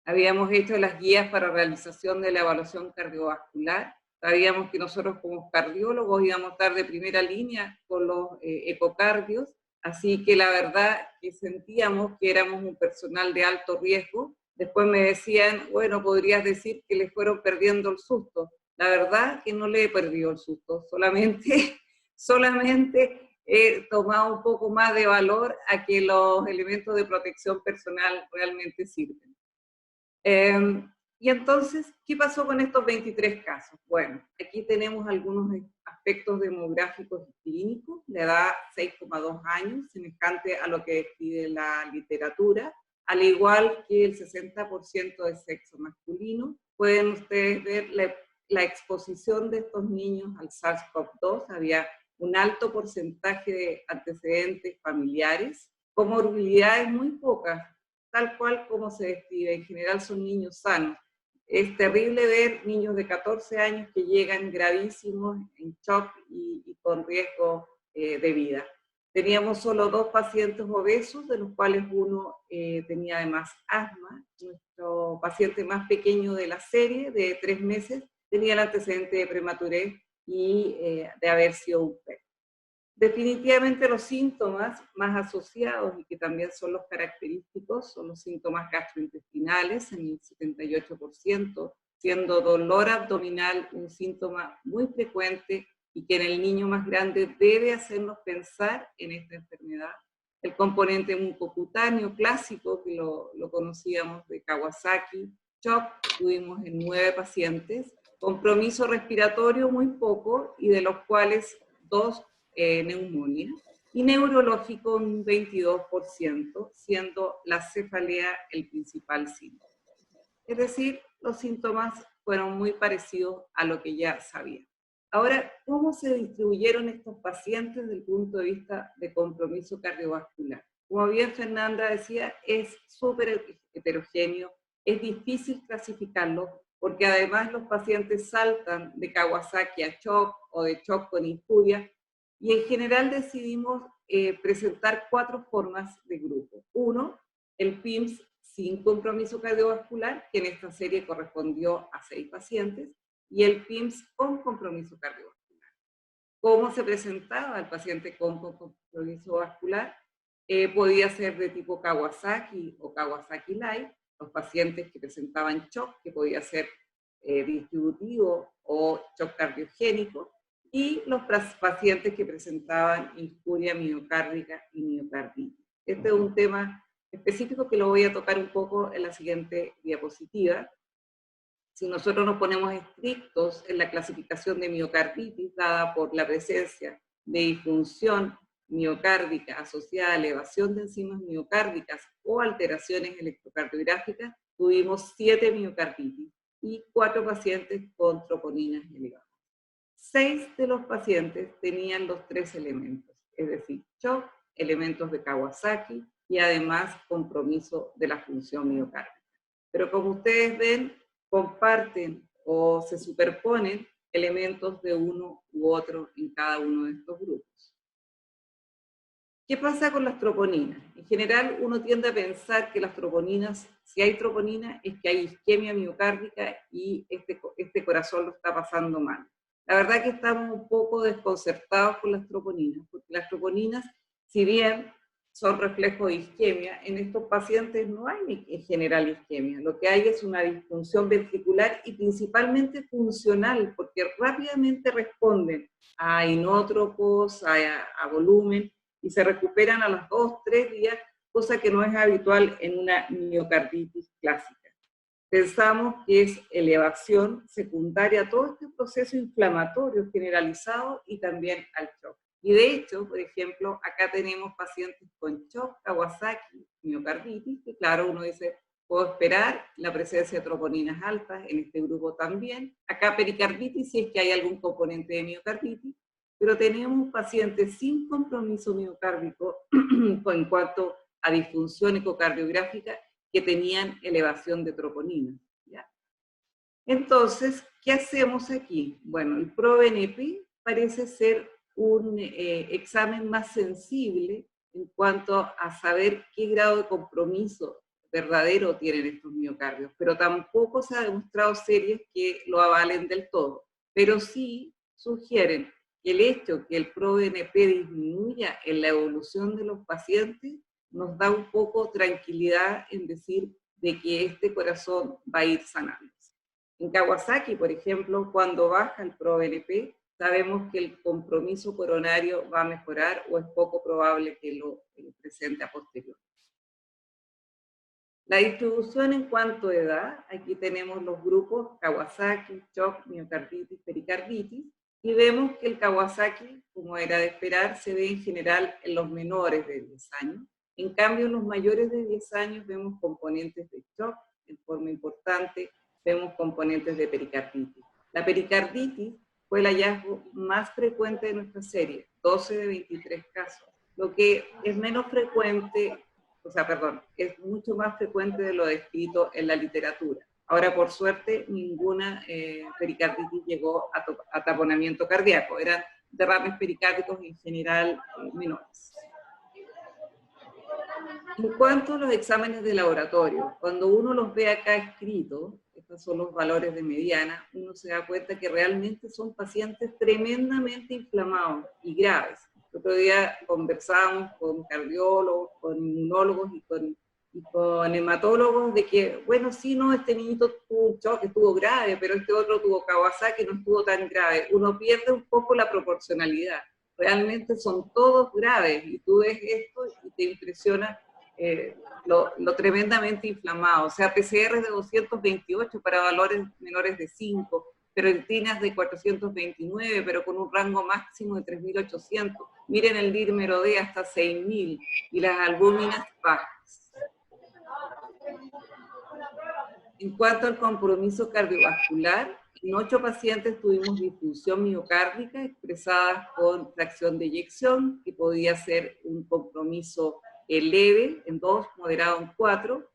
Speaker 4: Habíamos hecho las guías para realización de la evaluación cardiovascular. Sabíamos que nosotros como cardiólogos íbamos a estar de primera línea con los ecocardios, así que la verdad que sentíamos que éramos un personal de alto riesgo. Después me decían, bueno, podrías decir que les fueron perdiendo el susto. La verdad que no le he perdido el susto, solamente he tomado un poco más de valor a que los elementos de protección personal realmente sirven. Y entonces, ¿qué pasó con estos 23 casos? Bueno, aquí tenemos algunos aspectos demográficos y clínicos, la edad 6,2 años, semejante a lo que describe la literatura, al igual que el 60% de sexo masculino. Pueden ustedes ver la exposición de estos niños al SARS-CoV-2, había un alto porcentaje de antecedentes familiares, comorbilidades muy pocas, tal cual como se describe, en general son niños sanos. Es terrible ver niños de 14 años que llegan gravísimos, en shock y con riesgo de vida. Teníamos solo 2 pacientes obesos, de los cuales uno tenía además asma. Nuestro paciente más pequeño de la serie, de 3 meses, tenía el antecedente de prematurez y de haber sido un PET. Definitivamente los síntomas más asociados y que también son los característicos son los síntomas gastrointestinales en el 78%, siendo dolor abdominal un síntoma muy frecuente y que en el niño más grande debe hacernos pensar en esta enfermedad. El componente mucocutáneo clásico, que lo conocíamos de Kawasaki, shock, tuvimos en 9 pacientes, compromiso respiratorio muy poco y de los cuales 2 neumonía, y neurológico un 22%, siendo la cefalea el principal síntoma. Es decir, los síntomas fueron muy parecidos a lo que ya sabíamos. Ahora, ¿cómo se distribuyeron estos pacientes desde el punto de vista de compromiso cardiovascular? Como bien Fernanda decía, es súper heterogéneo, es difícil clasificarlo, porque además los pacientes saltan de Kawasaki a shock o de shock con infuria, y en general decidimos presentar 4 formas de grupo. 1, el PIMS sin compromiso cardiovascular, que en esta serie correspondió a 6 pacientes, y el PIMS con compromiso cardiovascular. ¿Cómo se presentaba el paciente con compromiso vascular? Podía ser de tipo Kawasaki o Kawasaki Light, los pacientes que presentaban shock, que podía ser distributivo o shock cardiogénico, y los pacientes que presentaban infuria miocárdica y miocarditis. Este es un tema específico que lo voy a tocar un poco en la siguiente diapositiva. Si nosotros nos ponemos estrictos en la clasificación de miocarditis dada por la presencia de disfunción miocárdica asociada a elevación de enzimas miocárdicas o alteraciones electrocardiográficas, tuvimos 7 miocarditis y 4 pacientes con troponinas elevadas. 6 de los pacientes tenían los 3 elementos, es decir, shock, elementos de Kawasaki y además compromiso de la función miocárdica. Pero como ustedes ven, comparten o se superponen elementos de uno u otro en cada uno de estos grupos. ¿Qué pasa con las troponinas? En general, uno tiende a pensar que las troponinas, si hay troponina, es que hay isquemia miocárdica y este corazón lo está pasando mal. La verdad que estamos un poco desconcertados con las troponinas, porque las troponinas, si bien son reflejos de isquemia, en estos pacientes no hay en general isquemia. Lo que hay es una disfunción ventricular y principalmente funcional, porque rápidamente responden a inótropos, a volumen, y se recuperan a los 2-3 días, cosa que no es habitual en una miocarditis clásica. Pensamos que es elevación secundaria a todo este proceso inflamatorio generalizado y también al shock. Y de hecho, por ejemplo, acá tenemos pacientes con shock, Kawasaki, miocarditis, que claro, uno dice, puedo esperar la presencia de troponinas altas, en este grupo también. Acá pericarditis, si es que hay algún componente de miocarditis, pero tenemos pacientes sin compromiso miocárdico en cuanto a disfunción ecocardiográfica que tenían elevación de troponina. ¿Ya? Entonces, ¿qué hacemos aquí? Bueno, el ProBNP parece ser un examen más sensible en cuanto a saber qué grado de compromiso verdadero tienen estos miocardios, pero tampoco se ha demostrado series que lo avalen del todo, pero sí sugieren que el hecho que el ProBNP disminuya en la evolución de los pacientes nos da un poco tranquilidad en decir de que este corazón va a ir sanando. En Kawasaki, por ejemplo, cuando baja el ProBNP, sabemos que el compromiso coronario va a mejorar o es poco probable que lo presente a posteriori. La distribución en cuanto a edad, aquí tenemos los grupos Kawasaki, shock, miocarditis, pericarditis, y vemos que el Kawasaki, como era de esperar, se ve en general en los menores de 10 años. En cambio, en los mayores de 10 años vemos componentes de shock en forma importante, vemos componentes de pericarditis. La pericarditis fue el hallazgo más frecuente de nuestra serie, 12 de 23 casos, lo que es menos frecuente, es mucho más frecuente de lo descrito en la literatura. Ahora, por suerte, ninguna pericarditis llegó a taponamiento cardíaco, eran derrames pericárdicos en general menores. En cuanto a los exámenes de laboratorio, cuando uno los ve acá escritos, estos son los valores de mediana, uno se da cuenta que realmente son pacientes tremendamente inflamados y graves. El otro día conversábamos con cardiólogos, con inmunólogos y con hematólogos de que, bueno, sí, no, este niñito tuvo un shock, estuvo grave, pero este otro tuvo Kawasaki, no estuvo tan grave. Uno pierde un poco la proporcionalidad. Realmente son todos graves y tú ves esto y te impresiona lo tremendamente inflamado. O sea, PCR de 228 para valores menores de 5, ferritinas de 429, pero con un rango máximo de 3.800. Miren el dímero D hasta 6.000 y las albúminas bajas. En cuanto al compromiso cardiovascular, en 8 pacientes tuvimos disfunción miocárdica expresada con fracción de eyección, que podía ser un compromiso leve en 2, moderado en 4.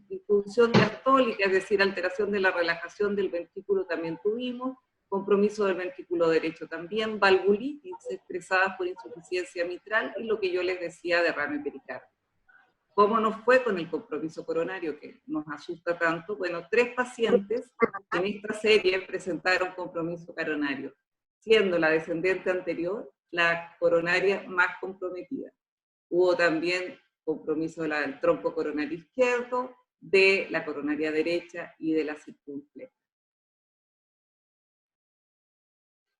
Speaker 4: Disfunción diastólica, es decir, alteración de la relajación del ventrículo también tuvimos, compromiso del ventrículo derecho también, valvulitis expresada por insuficiencia mitral y lo que yo les decía, derrame pericárdico. ¿Cómo nos fue con el compromiso coronario que nos asusta tanto? Bueno, 3 pacientes en esta serie presentaron compromiso coronario, siendo la descendente anterior la coronaria más comprometida. Hubo también compromiso del tronco coronario izquierdo, de la coronaria derecha y de la circunfleja.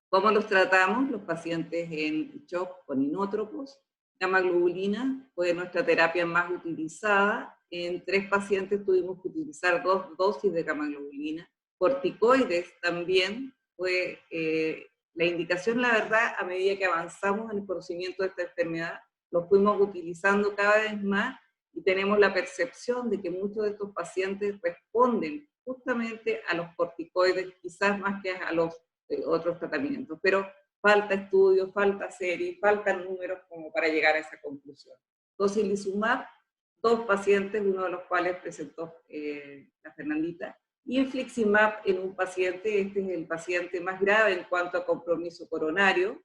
Speaker 4: ¿Cómo los tratamos? Los pacientes en shock con inótropos. Gamaglobulina fue nuestra terapia más utilizada. En 3 pacientes tuvimos que utilizar 2 dosis de gamaglobulina. Corticoides también fue la indicación, la verdad, a medida que avanzamos en el conocimiento de esta enfermedad, lo fuimos utilizando cada vez más y tenemos la percepción de que muchos de estos pacientes responden justamente a los corticoides, quizás más que a los otros tratamientos, pero falta estudio, falta serie, faltan números como para llegar a esa conclusión. Tocilizumab, 2 pacientes, uno de los cuales presentó la Fernandita, y infliximab en un paciente, este es el paciente más grave en cuanto a compromiso coronario.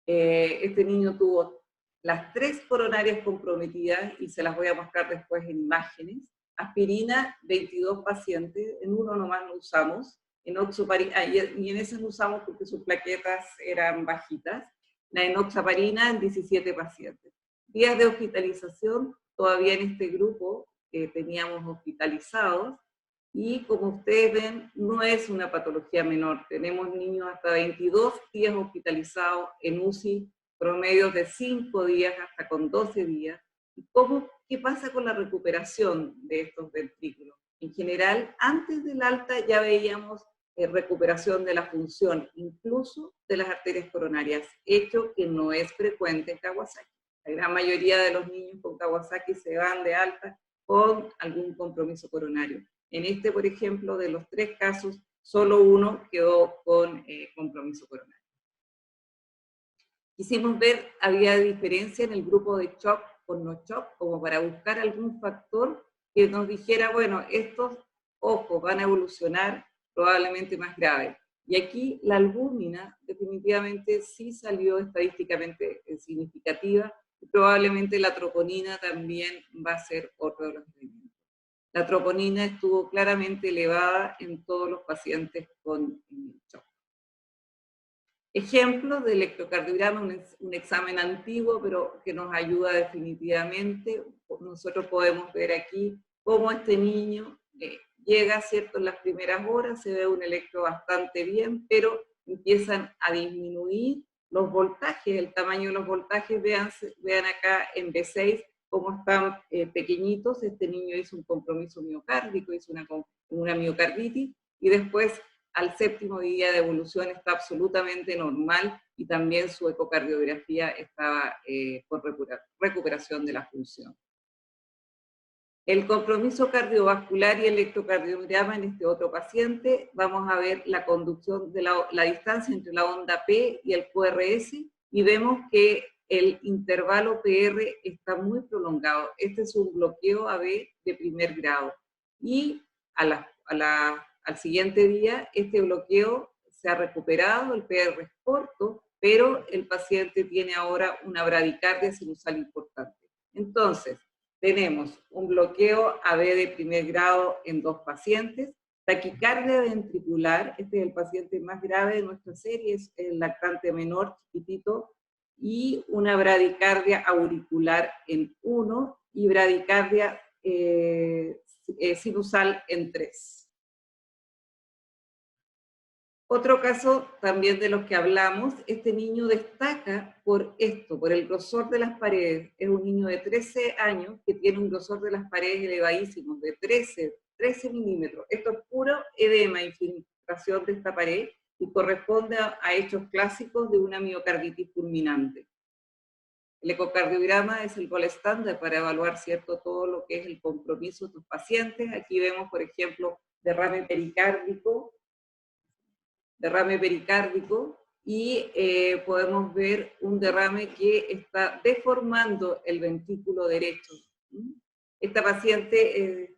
Speaker 4: Este niño tuvo las 3 coronarias comprometidas, y se las voy a mostrar después en imágenes. Aspirina, 22 pacientes, en uno nomás lo usamos, enoxaparina, y en ese lo usamos porque sus plaquetas eran bajitas. La enoxaparina en 17 pacientes. Días de hospitalización, todavía en este grupo teníamos hospitalizados, y como ustedes ven, no es una patología menor. Tenemos niños hasta 22 días hospitalizados en UCI, promedios de 5 días hasta con 12 días. ¿Y qué pasa con la recuperación de estos ventrículos? En general, antes del alta ya veíamos recuperación de la función, incluso de las arterias coronarias, hecho que no es frecuente en Kawasaki. La gran mayoría de los niños con Kawasaki se van de alta con algún compromiso coronario. En este, por ejemplo, de los 3 casos, solo uno quedó con compromiso coronario. Quisimos ver, había diferencia en el grupo de CHOP con no CHOP, como para buscar algún factor que nos dijera, bueno, estos ojos van a evolucionar probablemente más grave. Y aquí la albúmina definitivamente sí salió estadísticamente significativa, y probablemente la troponina también va a ser otro de los elementos. La troponina estuvo claramente elevada en todos los pacientes con shock. Ejemplo de electrocardiograma, un examen antiguo, pero que nos ayuda definitivamente. Nosotros podemos ver aquí cómo este niño llega, ¿cierto? En las primeras horas se ve un electro bastante bien, pero empiezan a disminuir los voltajes, el tamaño de los voltajes, vean acá en B6 cómo están pequeñitos. Este niño hizo un compromiso miocárdico, hizo una miocarditis, y después al 7º día de evolución está absolutamente normal, y también su ecocardiografía estaba con recuperación de la función. El compromiso cardiovascular y electrocardiograma en este otro paciente, vamos a ver la conducción de la distancia entre la onda P y el QRS, y vemos que el intervalo PR está muy prolongado. Este es un bloqueo AB de primer grado. Y al siguiente día, este bloqueo se ha recuperado, el PR es corto, pero el paciente tiene ahora una bradicardia sinusal importante. Entonces, tenemos un bloqueo AB de primer grado en 2 pacientes, taquicardia ventricular, este es el paciente más grave de nuestra serie, es el lactante menor, chiquitito, y una bradicardia auricular en 1, y bradicardia sinusal en 3. Otro caso también de los que hablamos, este niño destaca por esto, por el grosor de las paredes. Es un niño de 13 años que tiene un grosor de las paredes elevadísimo, de 13 milímetros. Esto es puro edema, infiltración de esta pared, y corresponde a hechos clásicos de una miocarditis fulminante. El ecocardiograma es el gol estándar para evaluar, ¿cierto?, todo lo que es el compromiso de tus pacientes. Aquí vemos, por ejemplo, derrame pericárdico, y podemos ver un derrame que está deformando el ventrículo derecho. Esta paciente es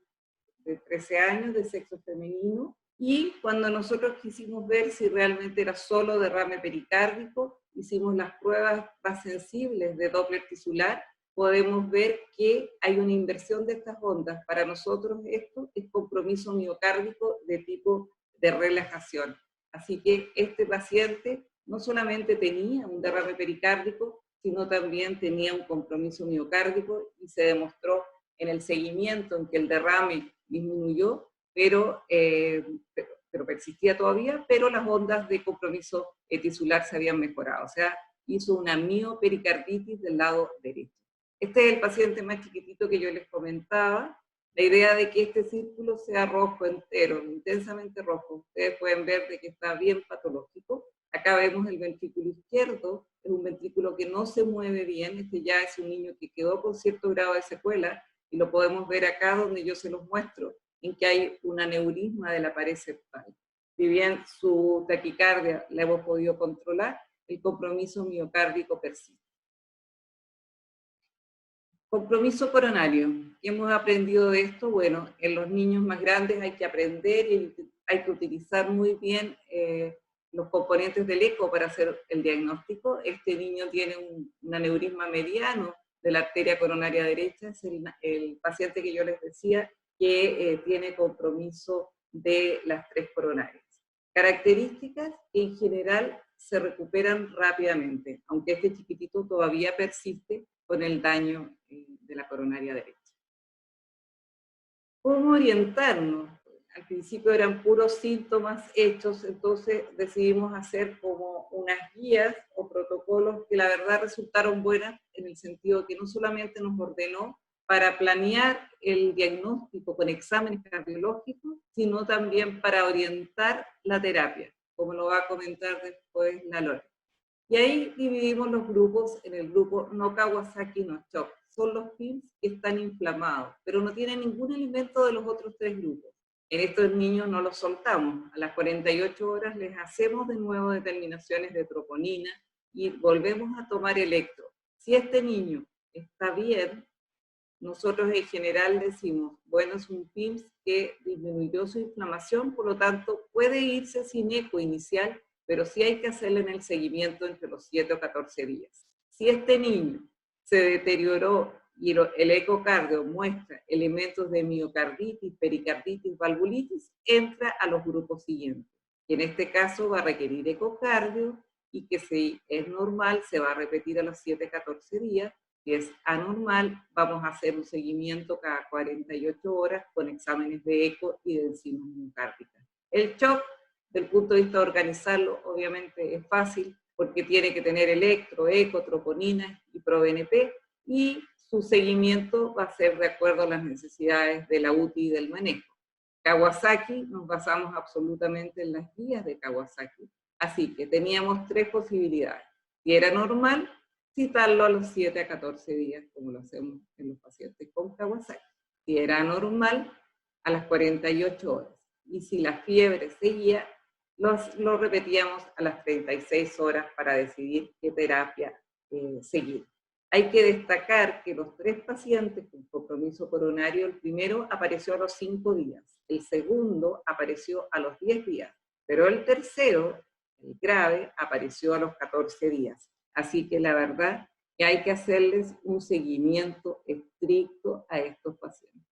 Speaker 4: de 13 años, de sexo femenino, y cuando nosotros quisimos ver si realmente era solo derrame pericárdico, hicimos las pruebas más sensibles de Doppler tisular, podemos ver que hay una inversión de estas ondas. Para nosotros esto es compromiso miocárdico de tipo de relajación. Así que este paciente no solamente tenía un derrame pericárdico, sino también tenía un compromiso miocárdico, y se demostró en el seguimiento en que el derrame disminuyó, pero persistía todavía, pero las ondas de compromiso tisular se habían mejorado. O sea, hizo una miopericarditis del lado derecho. Este es el paciente más chiquitito que yo les comentaba. La idea de que este círculo sea rojo entero, intensamente rojo, ustedes pueden ver de que está bien patológico. Acá vemos el ventrículo izquierdo, es un ventrículo que no se mueve bien. Este ya es un niño que quedó con cierto grado de secuela, y lo podemos ver acá donde yo se los muestro, en que hay un aneurisma de la pared septal. si bien su taquicardia la hemos podido controlar, el compromiso miocárdico persiste. Compromiso coronario. ¿Qué hemos aprendido de esto? Bueno, en los niños más grandes hay que aprender y hay que utilizar muy bien los componentes del eco para hacer el diagnóstico. Este niño tiene un aneurisma mediano de la arteria coronaria derecha, es el paciente que yo les decía que tiene compromiso de las 3 coronarias. Características que en general se recuperan rápidamente, aunque este chiquitito todavía persiste con el daño de la coronaria derecha. ¿Cómo orientarnos? Al principio eran puros síntomas hechos, entonces decidimos hacer como unas guías o protocolos que la verdad resultaron buenas en el sentido que no solamente nos ordenó para planear el diagnóstico con exámenes cardiológicos, sino también para orientar la terapia, como lo va a comentar después la Lore. Y ahí dividimos los grupos en el grupo no Kawasaki, no shock. Son los PIMS que están inflamados, pero no tienen ningún elemento de los otros 3 grupos. En estos niños no los soltamos. A las 48 horas les hacemos de nuevo determinaciones de troponina y volvemos a tomar electro. Si este niño está bien, nosotros en general decimos, bueno, es un PIMS que disminuyó su inflamación, por lo tanto puede irse sin eco inicial, pero sí hay que hacerle en el seguimiento entre los 7 o 14 días. Si este niño se deterioró y el ecocardio muestra elementos de miocarditis, pericarditis, valvulitis, entra a los grupos siguientes. Y en este caso va a requerir ecocardio y que si es normal se va a repetir a los 7 a 14 días. Si es anormal, vamos a hacer un seguimiento cada 48 horas con exámenes de eco y de enzimas miocárdicas. El shock, del punto de vista de organizarlo, obviamente es fácil porque tiene que tener electro, eco, troponina y ProBNP, y su seguimiento va a ser de acuerdo a las necesidades de la UTI y del manejo. Kawasaki, nos basamos absolutamente en las guías de Kawasaki, así que teníamos 3 posibilidades. Si era normal, citarlo a los 7 a 14 días, como lo hacemos en los pacientes con Kawasaki. Si era anormal, a las 48 horas. Y si la fiebre seguía, lo repetíamos a las 36 horas para decidir qué terapia seguir. Hay que destacar que los 3 pacientes con compromiso coronario, el primero apareció a los 5 días, el segundo apareció a los 10 días, pero el tercero, el grave, apareció a los 14 días. Así que la verdad que hay que hacerles un seguimiento estricto a estos pacientes.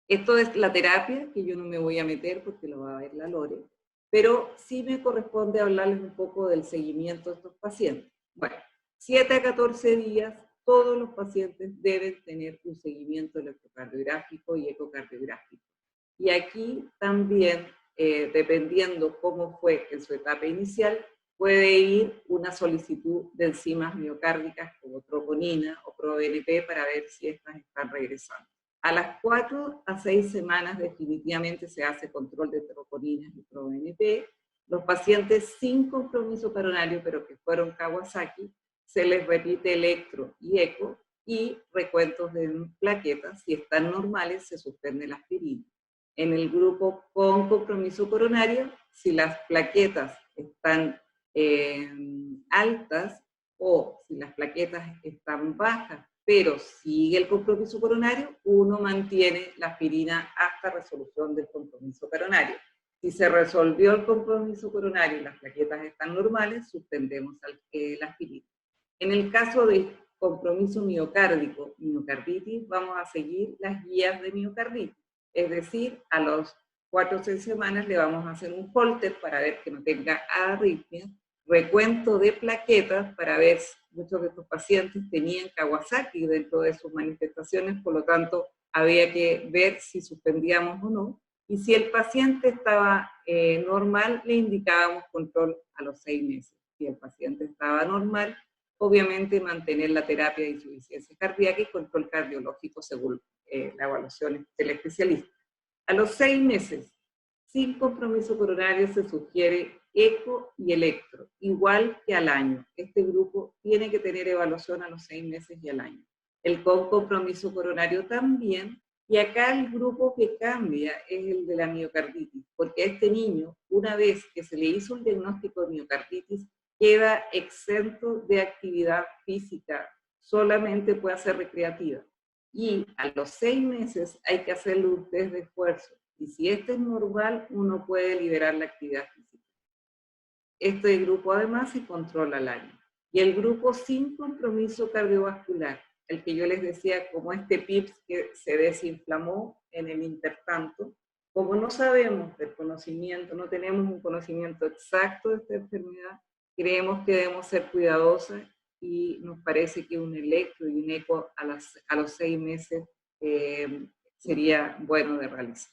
Speaker 4: Esto es la terapia, que yo no me voy a meter porque lo va a ver la Lore, pero sí me corresponde hablarles un poco del seguimiento de estos pacientes. Bueno, 7 a 14 días, todos los pacientes deben tener un seguimiento electrocardiográfico y ecocardiográfico. Y aquí también, dependiendo cómo fue en su etapa inicial, puede ir una solicitud de enzimas miocárdicas como troponina o ProBNP para ver si estas están regresando. A las 4 a 6 semanas definitivamente se hace control de troponinas y ProBNP. Los pacientes sin compromiso coronario, pero que fueron Kawasaki, se les repite electro y eco y recuentos de plaquetas. Si están normales, se suspende la aspirina. En el grupo con compromiso coronario, si las plaquetas están altas o si las plaquetas están bajas, pero sigue el compromiso coronario, uno mantiene la aspirina hasta resolución del compromiso coronario. Si se resolvió el compromiso coronario y las plaquetas están normales, suspendemos la aspirina. En el caso de compromiso miocárdico, miocarditis, vamos a seguir las guías de miocarditis. Es decir, a los 4 o 6 semanas le vamos a hacer un Holter para ver que no tenga arritmias, recuento de plaquetas para ver si muchos de estos pacientes tenían Kawasaki dentro de sus manifestaciones, por lo tanto había que ver si suspendíamos o no. Y si el paciente estaba normal, le indicábamos control a los 6 meses. Si el paciente estaba normal, obviamente mantener la terapia de insuficiencia cardíaca y control cardiológico según la evaluación del especialista. A los 6 meses, sin compromiso coronario, se sugiere eco y electro, igual que al año. Este grupo tiene que tener evaluación a los 6 meses y al año. El con compromiso coronario también, y acá el grupo que cambia es el de la miocarditis. porque a este niño, una vez que se le hizo un diagnóstico de miocarditis, queda exento de actividad física, solamente puede hacer recreativa. Y a los 6 meses hay que hacerle un test de esfuerzo. Y si este es normal, uno puede liberar la actividad física. Este grupo además se controla al año. Y el grupo sin compromiso cardiovascular, el que yo les decía, como este PIPS que se desinflamó en el intertanto, como no sabemos del conocimiento, no tenemos un conocimiento exacto de esta enfermedad, creemos que debemos ser cuidadosos y nos parece que un electro y un eco a los 6 meses sería bueno de realizar.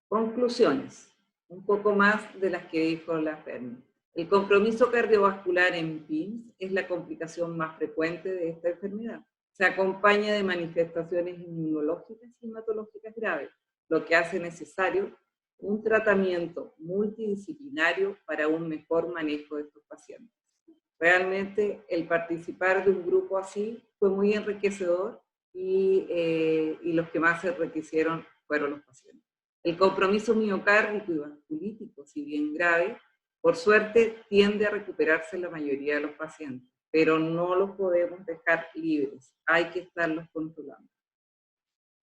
Speaker 4: Conclusiones, un poco más de las que dijo la Fermi. El compromiso cardiovascular en PIMS es la complicación más frecuente de esta enfermedad. Se acompaña de manifestaciones inmunológicas y hematológicas graves, lo que hace necesario un tratamiento multidisciplinario para un mejor manejo de estos pacientes. Realmente el participar de un grupo así fue muy enriquecedor y los que más se enriquecieron fueron los pacientes. El compromiso miocárdico y vasculítico, si bien grave, por suerte tiende a recuperarse la mayoría de los pacientes, pero no los podemos dejar libres, hay que estarlos controlando.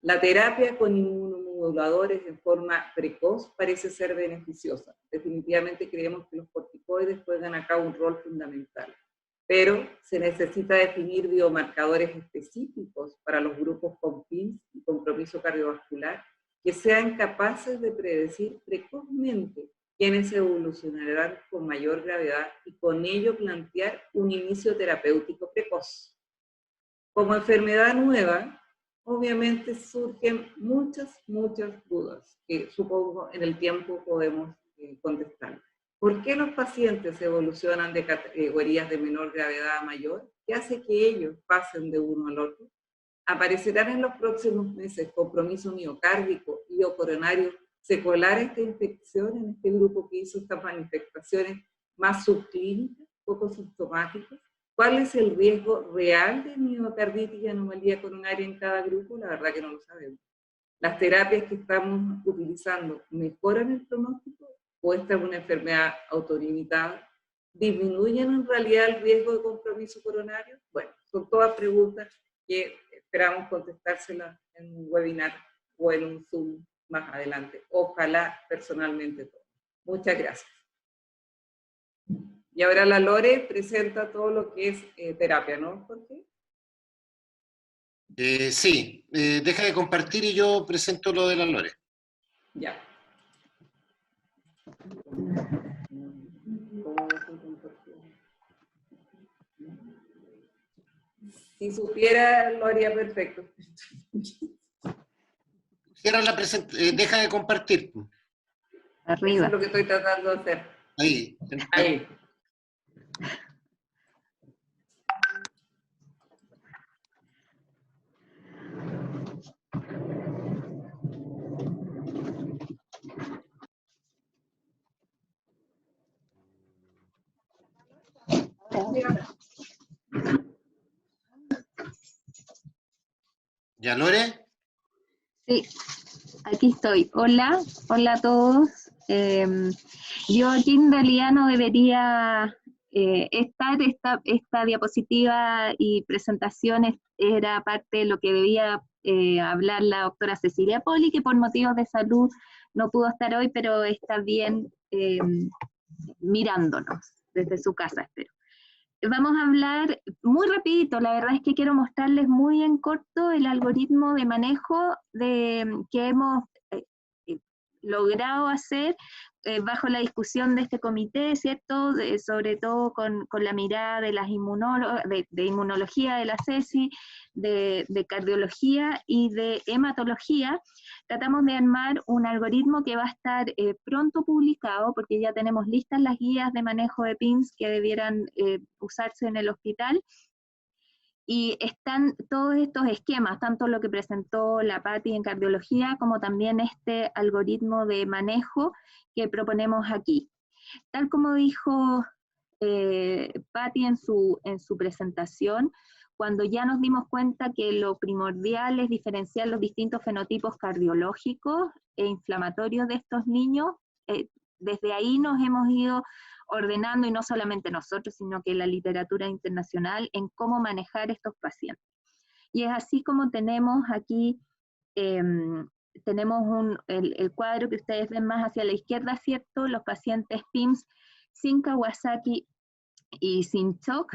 Speaker 4: La terapia con inmunomoduladores en forma precoz parece ser beneficiosa. Definitivamente creemos que los corticoides juegan acá un rol fundamental, pero se necesita definir biomarcadores específicos para los grupos con PIMS y compromiso cardiovascular que sean capaces de predecir precozmente quienes evolucionarán con mayor gravedad y con ello plantear un inicio terapéutico precoz. Como enfermedad nueva, obviamente surgen muchas dudas que supongo en el tiempo podemos contestar. ¿Por qué los pacientes evolucionan de categorías de menor gravedad a mayor? ¿Qué hace que ellos pasen de uno al otro? ¿Aparecerán en los próximos meses compromiso miocárdico y o coronario secuelar esta infección en este grupo que hizo estas manifestaciones más subclínicas, poco sintomáticas? ¿Cuál es el riesgo real de miocarditis y anomalía coronaria en cada grupo? La verdad que no lo sabemos. ¿Las terapias que estamos utilizando mejoran el pronóstico o esta es una enfermedad autolimitada? ¿Disminuyen en realidad el riesgo de compromiso coronario? Bueno, son todas preguntas que esperamos contestárselas en un webinar o en un Zoom más adelante. Ojalá personalmente todo. Muchas gracias. Y ahora la Lore presenta todo lo que es terapia, ¿no, Jorge?
Speaker 1: Sí, deja de compartir y yo presento lo de la Lore.
Speaker 4: Ya. Si supiera, lo haría perfecto.
Speaker 1: Cierra la deja de compartir.
Speaker 4: Eso
Speaker 5: Arriba.
Speaker 4: es lo que estoy tratando de hacer.
Speaker 1: Ahí.
Speaker 4: Ahí.
Speaker 1: ¿Ya, Lore?
Speaker 5: Sí, aquí estoy. Hola a todos. Yo aquí en realidad no debería estar, esta diapositiva y presentación era parte de lo que debía hablar la doctora Cecilia Poli, que por motivos de salud no pudo estar hoy, pero está bien mirándonos desde su casa, espero. Vamos a hablar muy rapidito, la verdad es que quiero mostrarles muy en corto el algoritmo de manejo que hemos logrado hacer bajo la discusión de este comité, ¿cierto? Sobre todo con la mirada de las de inmunología de la CESI, de cardiología y de hematología. Tratamos de armar un algoritmo que va a estar pronto publicado, porque ya tenemos listas las guías de manejo de PIMS que debieran usarse en el hospital. Y están todos estos esquemas, tanto lo que presentó la Patti en cardiología, como también este algoritmo de manejo que proponemos aquí. Tal como dijo Patti en su presentación, cuando ya nos dimos cuenta que lo primordial es diferenciar los distintos fenotipos cardiológicos e inflamatorios de estos niños. Desde ahí nos hemos ido ordenando, y no solamente nosotros, sino que la literatura internacional, en cómo manejar estos pacientes. Y es así como tenemos aquí, tenemos el cuadro que ustedes ven más hacia la izquierda, ¿cierto? Los pacientes PIMS sin Kawasaki y sin TOC,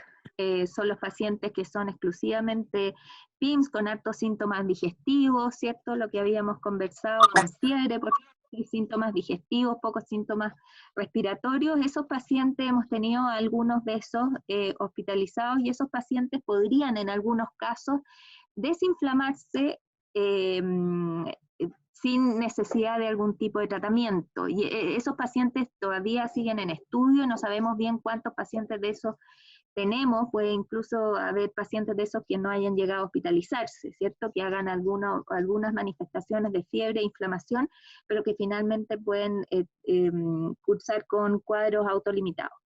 Speaker 5: son los pacientes que son exclusivamente PIMS con hartos síntomas digestivos, ¿cierto? Lo que habíamos conversado con fiebre, por síntomas digestivos, pocos síntomas respiratorios. Esos pacientes, hemos tenido algunos de esos hospitalizados, y esos pacientes podrían en algunos casos desinflamarse sin necesidad de algún tipo de tratamiento. Y esos pacientes todavía siguen en estudio, no sabemos bien cuántos pacientes de esos tenemos, puede incluso haber pacientes de esos que no hayan llegado a hospitalizarse, ¿cierto? Que hagan algunas manifestaciones de fiebre e inflamación, pero que finalmente pueden cursar con cuadros autolimitados.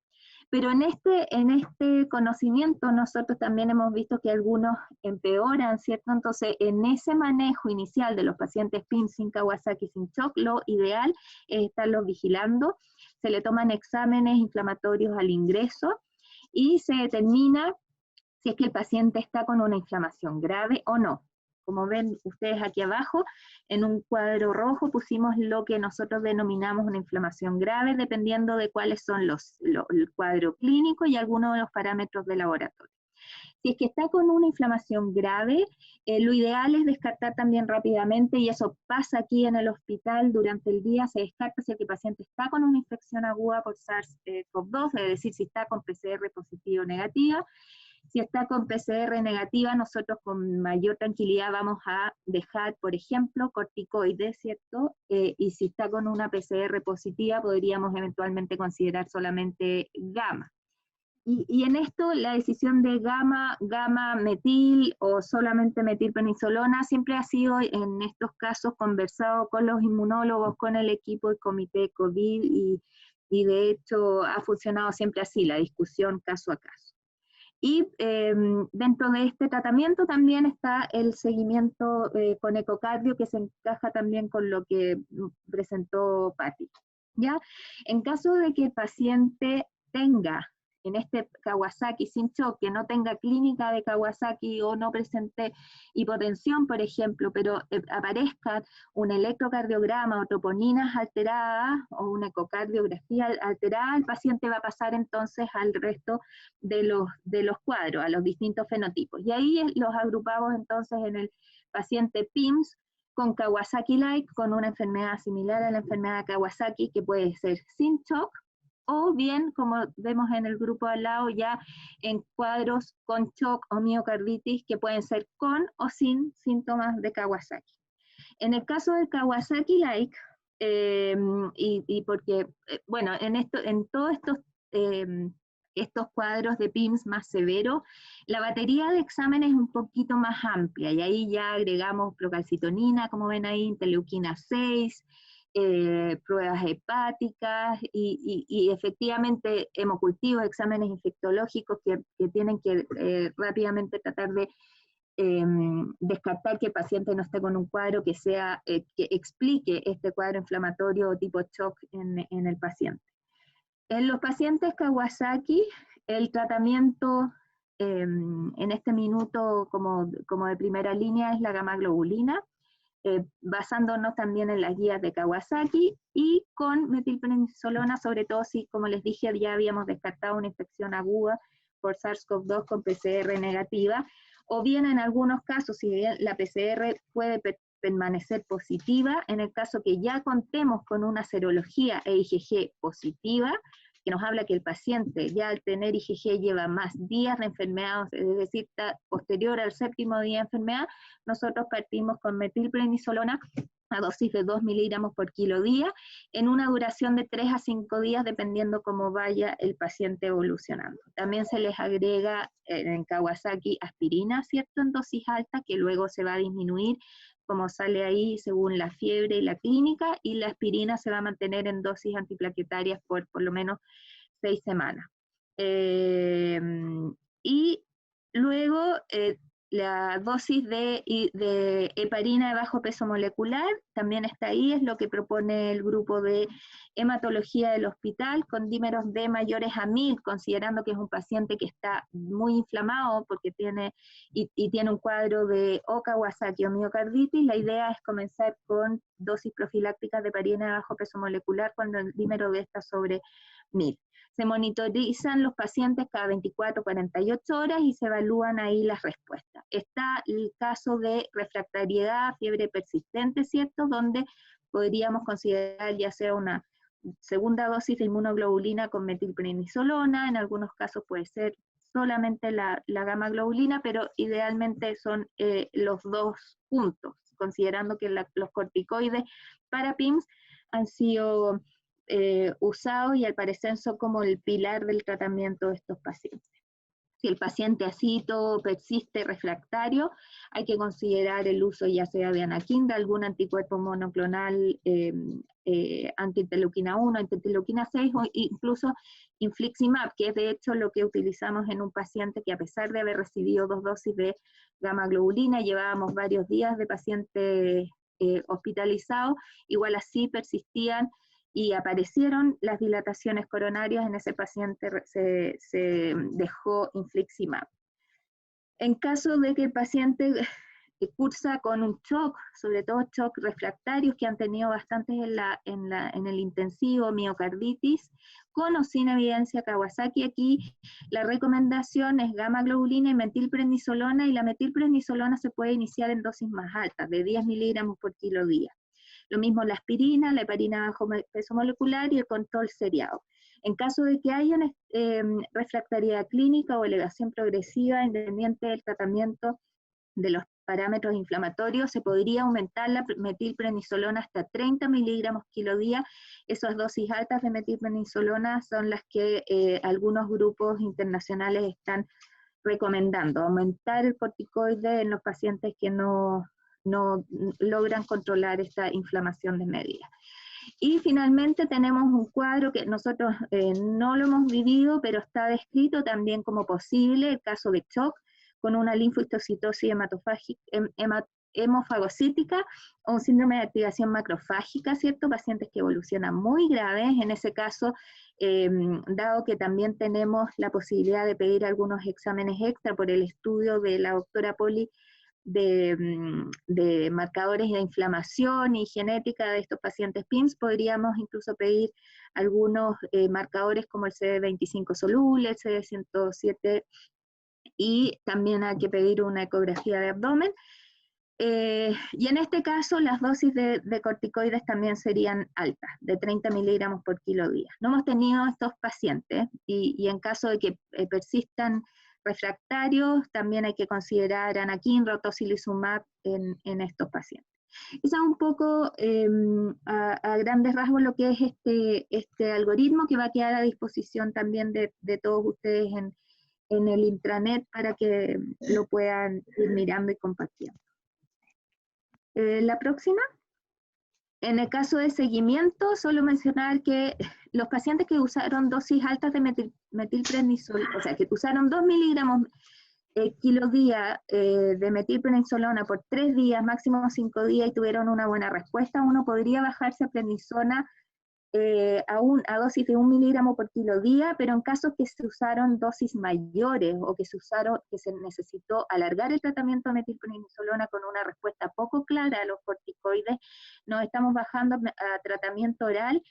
Speaker 5: Pero en este conocimiento nosotros también hemos visto que algunos empeoran, ¿cierto? Entonces, en ese manejo inicial de los pacientes PIMS sin Kawasaki, sin TOC, lo ideal es estarlos vigilando. Se le toman exámenes inflamatorios al ingreso y se determina si es que el paciente está con una inflamación grave o no. Como ven ustedes aquí abajo, en un cuadro rojo pusimos lo que nosotros denominamos una inflamación grave, dependiendo de cuáles son el cuadro clínico y algunos de los parámetros de laboratorio. Si es que está con una inflamación grave, lo ideal es descartar también rápidamente, y eso pasa aquí en el hospital durante el día, se descarta si el paciente está con una infección aguda por SARS-CoV-2, es decir, si está con PCR positivo o negativa. Si está con PCR negativa, nosotros con mayor tranquilidad vamos a dejar, por ejemplo, corticoides, ¿cierto? Y si está con una PCR positiva, podríamos eventualmente considerar solamente gamma. Y en esto, la decisión de gamma metil o solamente metilprednisolona siempre ha sido, en estos casos, conversado con los inmunólogos, con el equipo y comité COVID, y de hecho ha funcionado siempre así, la discusión caso a caso. Y dentro de este tratamiento también está el seguimiento con ecocardio, que se encaja también con lo que presentó Patti, ¿ya? En caso de que el paciente tenga, en este Kawasaki sin TOC, que no tenga clínica de Kawasaki o no presente hipotensión, por ejemplo, pero aparezca un electrocardiograma o troponinas alteradas o una ecocardiografía alterada, el paciente va a pasar entonces al resto de los cuadros, a los distintos fenotipos. Y ahí los agrupamos entonces en el paciente PIMS con Kawasaki-like, con una enfermedad similar a la enfermedad de Kawasaki, que puede ser sin TOC, o bien, como vemos en el grupo al lado, ya en cuadros con shock o miocarditis, que pueden ser con o sin síntomas de Kawasaki. En el caso del Kawasaki-like, y porque, bueno, en todos estos cuadros de PIMS más severos, la batería de exámenes es un poquito más amplia, y ahí ya agregamos procalcitonina, como ven ahí, interleuquina 6, pruebas hepáticas y efectivamente hemocultivos, exámenes infectológicos que tienen que rápidamente tratar de descartar que el paciente no esté con un cuadro que explique este cuadro inflamatorio o tipo shock en el paciente. En los pacientes Kawasaki, el tratamiento en este minuto como de primera línea es la gamma-globulina, basándonos también en las guías de Kawasaki, y con metilprednisolona, sobre todo si, como les dije, ya habíamos descartado una infección aguda por SARS-CoV-2 con PCR negativa, o bien en algunos casos, si bien la PCR puede permanecer positiva, en el caso que ya contemos con una serología e IgG positiva, que nos habla que el paciente ya al tener IgG lleva más días de enfermedad, es decir, está posterior al 7º día de enfermedad, nosotros partimos con metilprednisolona a dosis de 2 miligramos por kilo día, en una duración de 3 a 5 días, dependiendo cómo vaya el paciente evolucionando. También se les agrega en Kawasaki aspirina, ¿cierto?, en dosis alta, que luego se va a disminuir, como sale ahí, según la fiebre y la clínica, y la aspirina se va a mantener en dosis antiplaquetarias por lo menos 6 semanas. Y Luego, la dosis de heparina de bajo peso molecular también está ahí, es lo que propone el grupo de hematología del hospital, con dímeros D mayores a 1000, considerando que es un paciente que está muy inflamado porque tiene un cuadro de o Kawasaki o miocarditis. La idea es comenzar con dosis profilácticas de heparina de bajo peso molecular cuando el dímero D está sobre 1000. Se monitorizan los pacientes cada 24, 48 horas y se evalúan ahí las respuestas. Está el caso de refractariedad, fiebre persistente, ¿cierto? Donde podríamos considerar ya sea una segunda dosis de inmunoglobulina con metilprednisolona, en algunos casos puede ser solamente la gamma globulina, pero idealmente son los dos juntos, considerando que los corticoides para PIMS han sido usados y al parecer son como el pilar del tratamiento de estos pacientes. Si el paciente así todo persiste refractario, hay que considerar el uso ya sea de anakinra, algún anticuerpo monoclonal anti-interleuquina 1, anti-interleuquina 6 o incluso infliximab, que es de hecho lo que utilizamos en un paciente que a pesar de haber recibido 2 dosis de gamma globulina, llevábamos varios días de paciente hospitalizado, igual así persistían y aparecieron las dilataciones coronarias. En ese paciente se dejó infliximab. En caso de que el paciente cursa con un shock, sobre todo shock refractarios que han tenido bastantes en el intensivo, miocarditis, con o sin evidencia Kawasaki, aquí la recomendación es gamma globulina y metilprednisolona, y la metilprednisolona se puede iniciar en dosis más altas, de 10 miligramos por kilo día. Lo mismo la aspirina, la heparina bajo peso molecular y el control seriado. En caso de que haya una refractariedad clínica o elevación progresiva independiente del tratamiento de los parámetros inflamatorios, se podría aumentar la metilprednisolona hasta 30 miligramos kilo día. Esas dosis altas de metilprednisolona son las que algunos grupos internacionales están recomendando, aumentar el corticoide en los pacientes que no logran controlar esta inflamación desmedida. Y finalmente tenemos un cuadro que nosotros no lo hemos vivido, pero está descrito también como posible, el caso de shock, con una linfocitosis hemofagocítica o un síndrome de activación macrofágica, ¿cierto? Pacientes que evolucionan muy graves. En ese caso, dado que también tenemos la posibilidad de pedir algunos exámenes extra por el estudio de la doctora Poli, de marcadores de inflamación y genética de estos pacientes PIMS, podríamos incluso pedir algunos marcadores como el CD25 soluble, el CD107, y también hay que pedir una ecografía de abdomen. Y en este caso las dosis de corticoides también serían altas, de 30 miligramos por kilo día. No hemos tenido estos pacientes y en caso de que persistan refractarios, también hay que considerar anakinra o tocilizumab en estos pacientes. Esa es un poco a grandes rasgos lo que es este algoritmo, que va a quedar a disposición también de todos ustedes en el intranet para que lo puedan ir mirando y compartiendo. La próxima. En el caso de seguimiento, solo mencionar que los pacientes que usaron dosis altas de metilprednisolona, o sea, que usaron 2 miligramos kilo día de metilprednisolona por 3 días, máximo 5 días, y tuvieron una buena respuesta, uno podría bajarse a prednisona a dosis de 1 miligramo por kilo día, pero en casos que se usaron dosis mayores o que se necesitó alargar el tratamiento de metilprednisolona con una respuesta poco clara a los corticoides, nos estamos bajando a tratamiento oral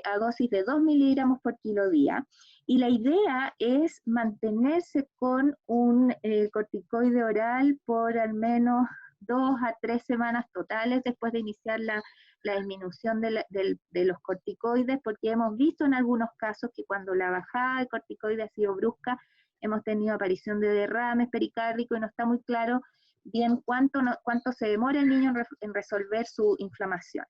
Speaker 5: a dosis de 2 miligramos por kilo día. Y la idea es mantenerse con un corticoide oral por al menos 2 a 3 semanas totales después de iniciar la disminución de los corticoides, porque hemos visto en algunos casos que cuando la bajada de corticoides ha sido brusca, hemos tenido aparición de derrames pericárdicos y no está muy claro bien cuánto se demora el niño en resolver su inflamación.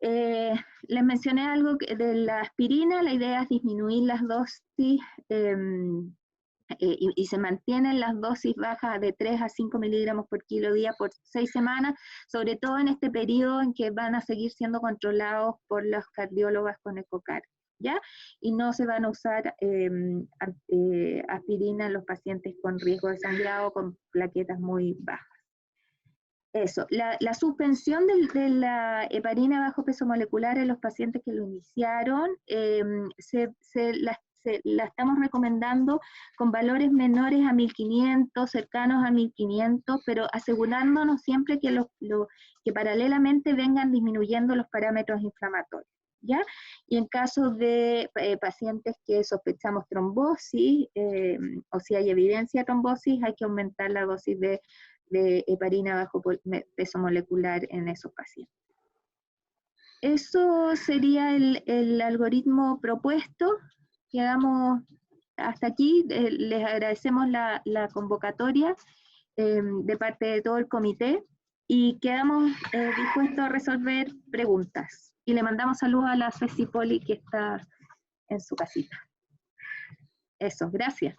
Speaker 5: Les mencioné algo de la aspirina. La idea es disminuir las dosis y se mantienen las dosis bajas de 3 a 5 miligramos por kilo día por 6 semanas, sobre todo en este periodo en que van a seguir siendo controlados por los cardiólogos con ecocardio. ¿ya? Y no se van a usar aspirina en los pacientes con riesgo de sangrado con plaquetas muy bajas. Eso, la suspensión de la heparina bajo peso molecular en los pacientes que lo iniciaron, la estamos recomendando con valores menores a 1500, cercanos a 1500, pero asegurándonos siempre que paralelamente vengan disminuyendo los parámetros inflamatorios, ¿ya? Y en caso de pacientes que sospechamos trombosis, o si hay evidencia de trombosis, hay que aumentar la dosis de heparina bajo peso molecular en esos pacientes. Eso sería el algoritmo propuesto. Quedamos hasta aquí. Les agradecemos la convocatoria de parte de todo el comité y quedamos dispuestos a resolver preguntas. Y le mandamos saludos a la Ceci Poli que está en su casita. Eso, gracias.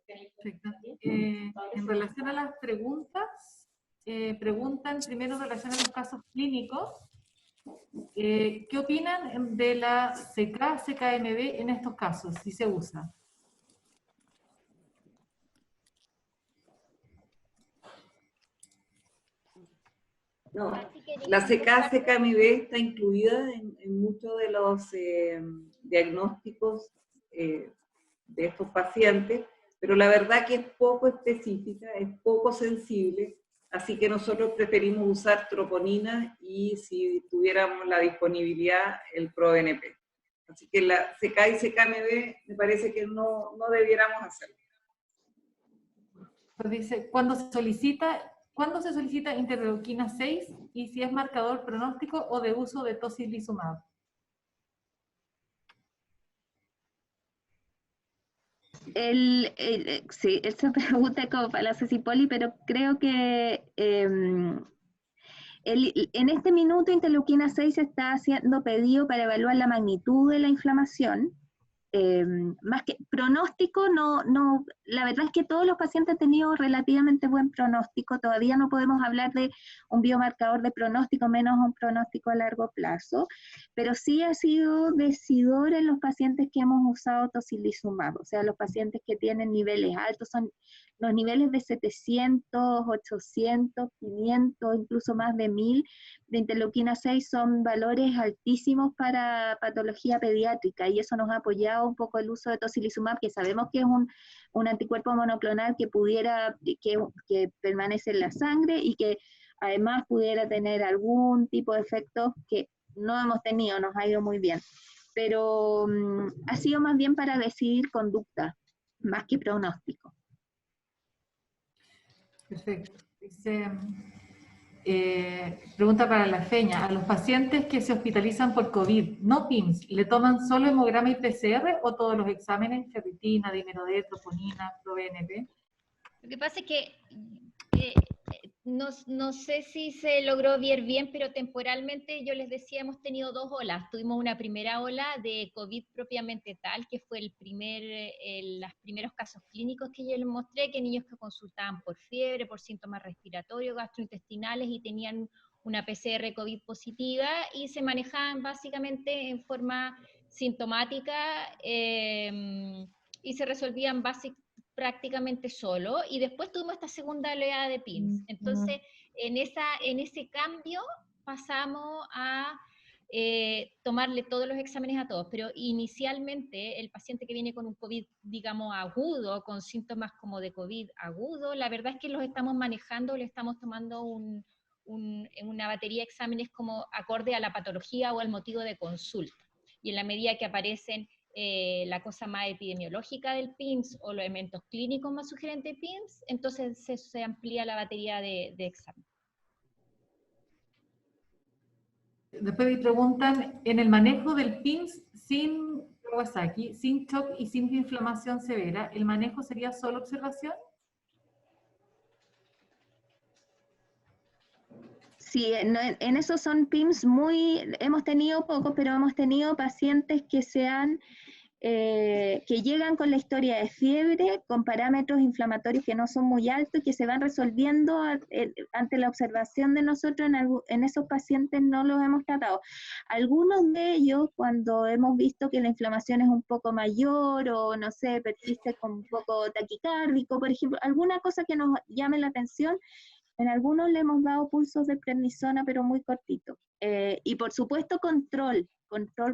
Speaker 6: Perfecto. En relación a las preguntas, preguntan primero en relación a los casos clínicos, ¿qué opinan de la CK-CKMB en estos casos, si se usa?
Speaker 4: No, la CK-CKMB está incluida en muchos de los diagnósticos de estos pacientes, pero la verdad que es poco específica, es poco sensible, así que nosotros preferimos usar troponina y si tuviéramos la disponibilidad, el ProBNP. Así que la CK y CKMB me parece que no debiéramos hacerlo.
Speaker 6: Pues dice, ¿cuándo se solicita interleuquina 6 y si es marcador pronóstico o de uso de tocilizumab?
Speaker 5: Sí, esa pregunta es como para la Ceci Poli, pero creo que en este minuto interleuquina 6 está siendo pedido para evaluar la magnitud de la inflamación. Más que pronóstico, la verdad es que todos los pacientes han tenido relativamente buen pronóstico, todavía no podemos hablar de un biomarcador de pronóstico, menos un pronóstico a largo plazo, pero sí ha sido decidor en los pacientes que hemos usado tocilizumab, o sea, los pacientes que tienen niveles altos, son los niveles de 700, 800, 500, incluso más de 1000 de interleuquina 6 son valores altísimos para patología pediátrica y eso nos ha apoyado un poco el uso de tocilizumab, que sabemos que es un anticuerpo monoclonal que permanece en la sangre y que además pudiera tener algún tipo de efectos que no hemos tenido, nos ha ido muy bien. Pero ha sido más bien para decidir conducta, más que pronóstico.
Speaker 6: Perfecto. Dice, pregunta para la Feña. ¿A los pacientes que se hospitalizan por COVID, no PIMS, le toman solo hemograma y PCR o todos los exámenes, ferritina, dímero D, troponina, ProBNP?
Speaker 2: Lo que pasa es que no sé si se logró ver bien, pero temporalmente yo les decía, hemos tenido dos olas. Tuvimos una primera ola de COVID propiamente tal, que fue los primeros casos clínicos que yo les mostré, que niños que consultaban por fiebre, por síntomas respiratorios, gastrointestinales y tenían una PCR COVID positiva y se manejaban básicamente en forma sintomática y se resolvían prácticamente solo, y después tuvimos esta segunda oleada de PIMS. Entonces, en ese cambio pasamos a tomarle todos los exámenes a todos, pero inicialmente el paciente que viene con un COVID, digamos, agudo, con síntomas como de COVID agudo, la verdad es que los estamos manejando, le estamos tomando una batería de exámenes como acorde a la patología o al motivo de consulta. Y en la medida que aparecen la cosa más epidemiológica del PIMS o los elementos clínicos más sugerentes de PIMS, entonces se amplía la batería de exámenes.
Speaker 6: Después me preguntan, en el manejo del PIMS sin Kawasaki, sin shock y sin inflamación severa, ¿el manejo sería solo observación?
Speaker 5: Sí, en esos son PIMS hemos tenido pocos, pero hemos tenido pacientes que se han que llegan con la historia de fiebre, con parámetros inflamatorios que no son muy altos y que se van resolviendo ante la observación de nosotros en esos pacientes no los hemos tratado. Algunos de ellos, cuando hemos visto que la inflamación es un poco mayor o no sé, persiste con un poco taquicárdico, por ejemplo, alguna cosa que nos llame la atención, en algunos le hemos dado pulsos de prednisona, pero muy cortitos. Y por supuesto control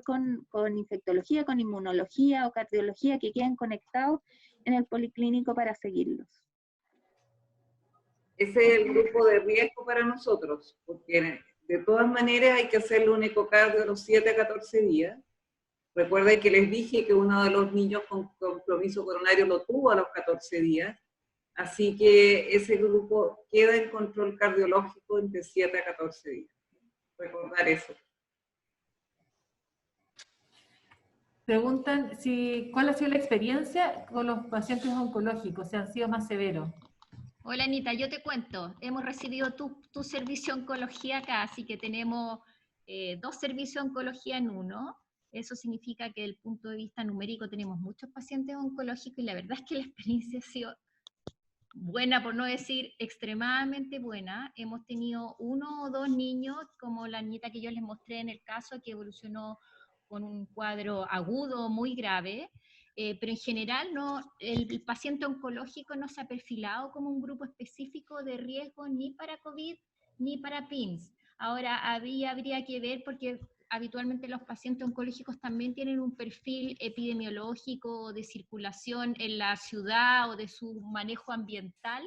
Speaker 5: con infectología, con inmunología o cardiología que queden conectados en el policlínico para seguirlos.
Speaker 4: Ese es el grupo de riesgo para nosotros, porque de todas maneras hay que hacerle un ecocardio a los 7 a 14 días. Recuerden que les dije que uno de los niños con compromiso coronario lo tuvo a los 14 días, así que ese grupo queda en control cardiológico entre 7 a 14 días. Recordar eso.
Speaker 6: Preguntan cuál ha sido la experiencia con los pacientes oncológicos, si han sido más severos.
Speaker 2: Hola Anita, yo te cuento, hemos recibido tu servicio de oncología acá, así que tenemos 2 servicios de oncología en uno. Eso significa que desde el punto de vista numérico tenemos muchos pacientes oncológicos y la verdad es que la experiencia ha sido buena, por no decir extremadamente buena. Hemos tenido 1 o 2 niños, como la niñita que yo les mostré en el caso, que evolucionó con un cuadro agudo muy grave, pero en general el paciente oncológico no se ha perfilado como un grupo específico de riesgo ni para COVID ni para PIMS. Ahora, habría que ver porque habitualmente los pacientes oncológicos también tienen un perfil epidemiológico de circulación en la ciudad o de su manejo ambiental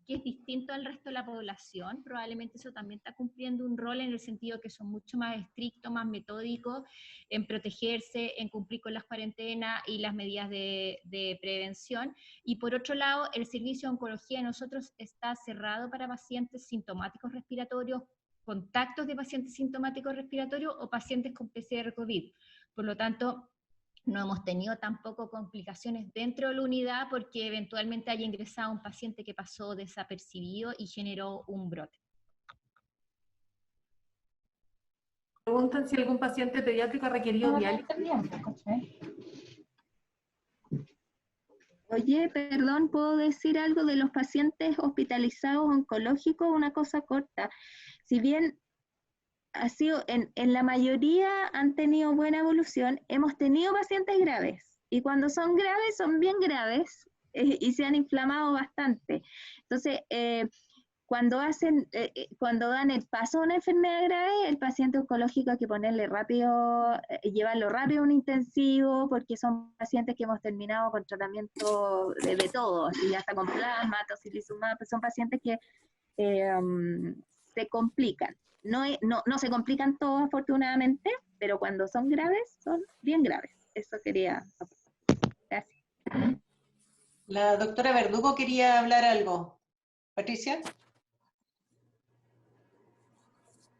Speaker 2: que es distinto al resto de la población. Probablemente eso también está cumpliendo un rol en el sentido que son mucho más estrictos, más metódicos en protegerse, en cumplir con las cuarentenas y las medidas de prevención. Y por otro lado, el servicio de oncología de nosotros está cerrado para pacientes sintomáticos respiratorios, contactos de pacientes sintomáticos respiratorios o pacientes con PCR COVID. Por lo tanto, no hemos tenido tampoco complicaciones dentro de la unidad porque eventualmente haya ingresado un paciente que pasó desapercibido y generó un brote.
Speaker 6: Preguntan si algún paciente pediátrico ha requerido diálisis.
Speaker 5: Oye, perdón, ¿puedo decir algo de los pacientes hospitalizados oncológicos? Una cosa corta. Si bien ha sido, en la mayoría han tenido buena evolución, hemos tenido pacientes graves. Y cuando son graves, son bien graves y se han inflamado bastante. Entonces, cuando dan el paso a una enfermedad grave, el paciente oncológico hay que ponerle rápido, llevarlo rápido a un intensivo, porque son pacientes que hemos terminado con tratamiento de todo, así hasta con plasma, tocilizumab, son pacientes que se complican. No se complican todos afortunadamente, pero cuando son graves, son bien graves. Eso quería. Gracias.
Speaker 3: La doctora Verdugo quería hablar algo. Patricia.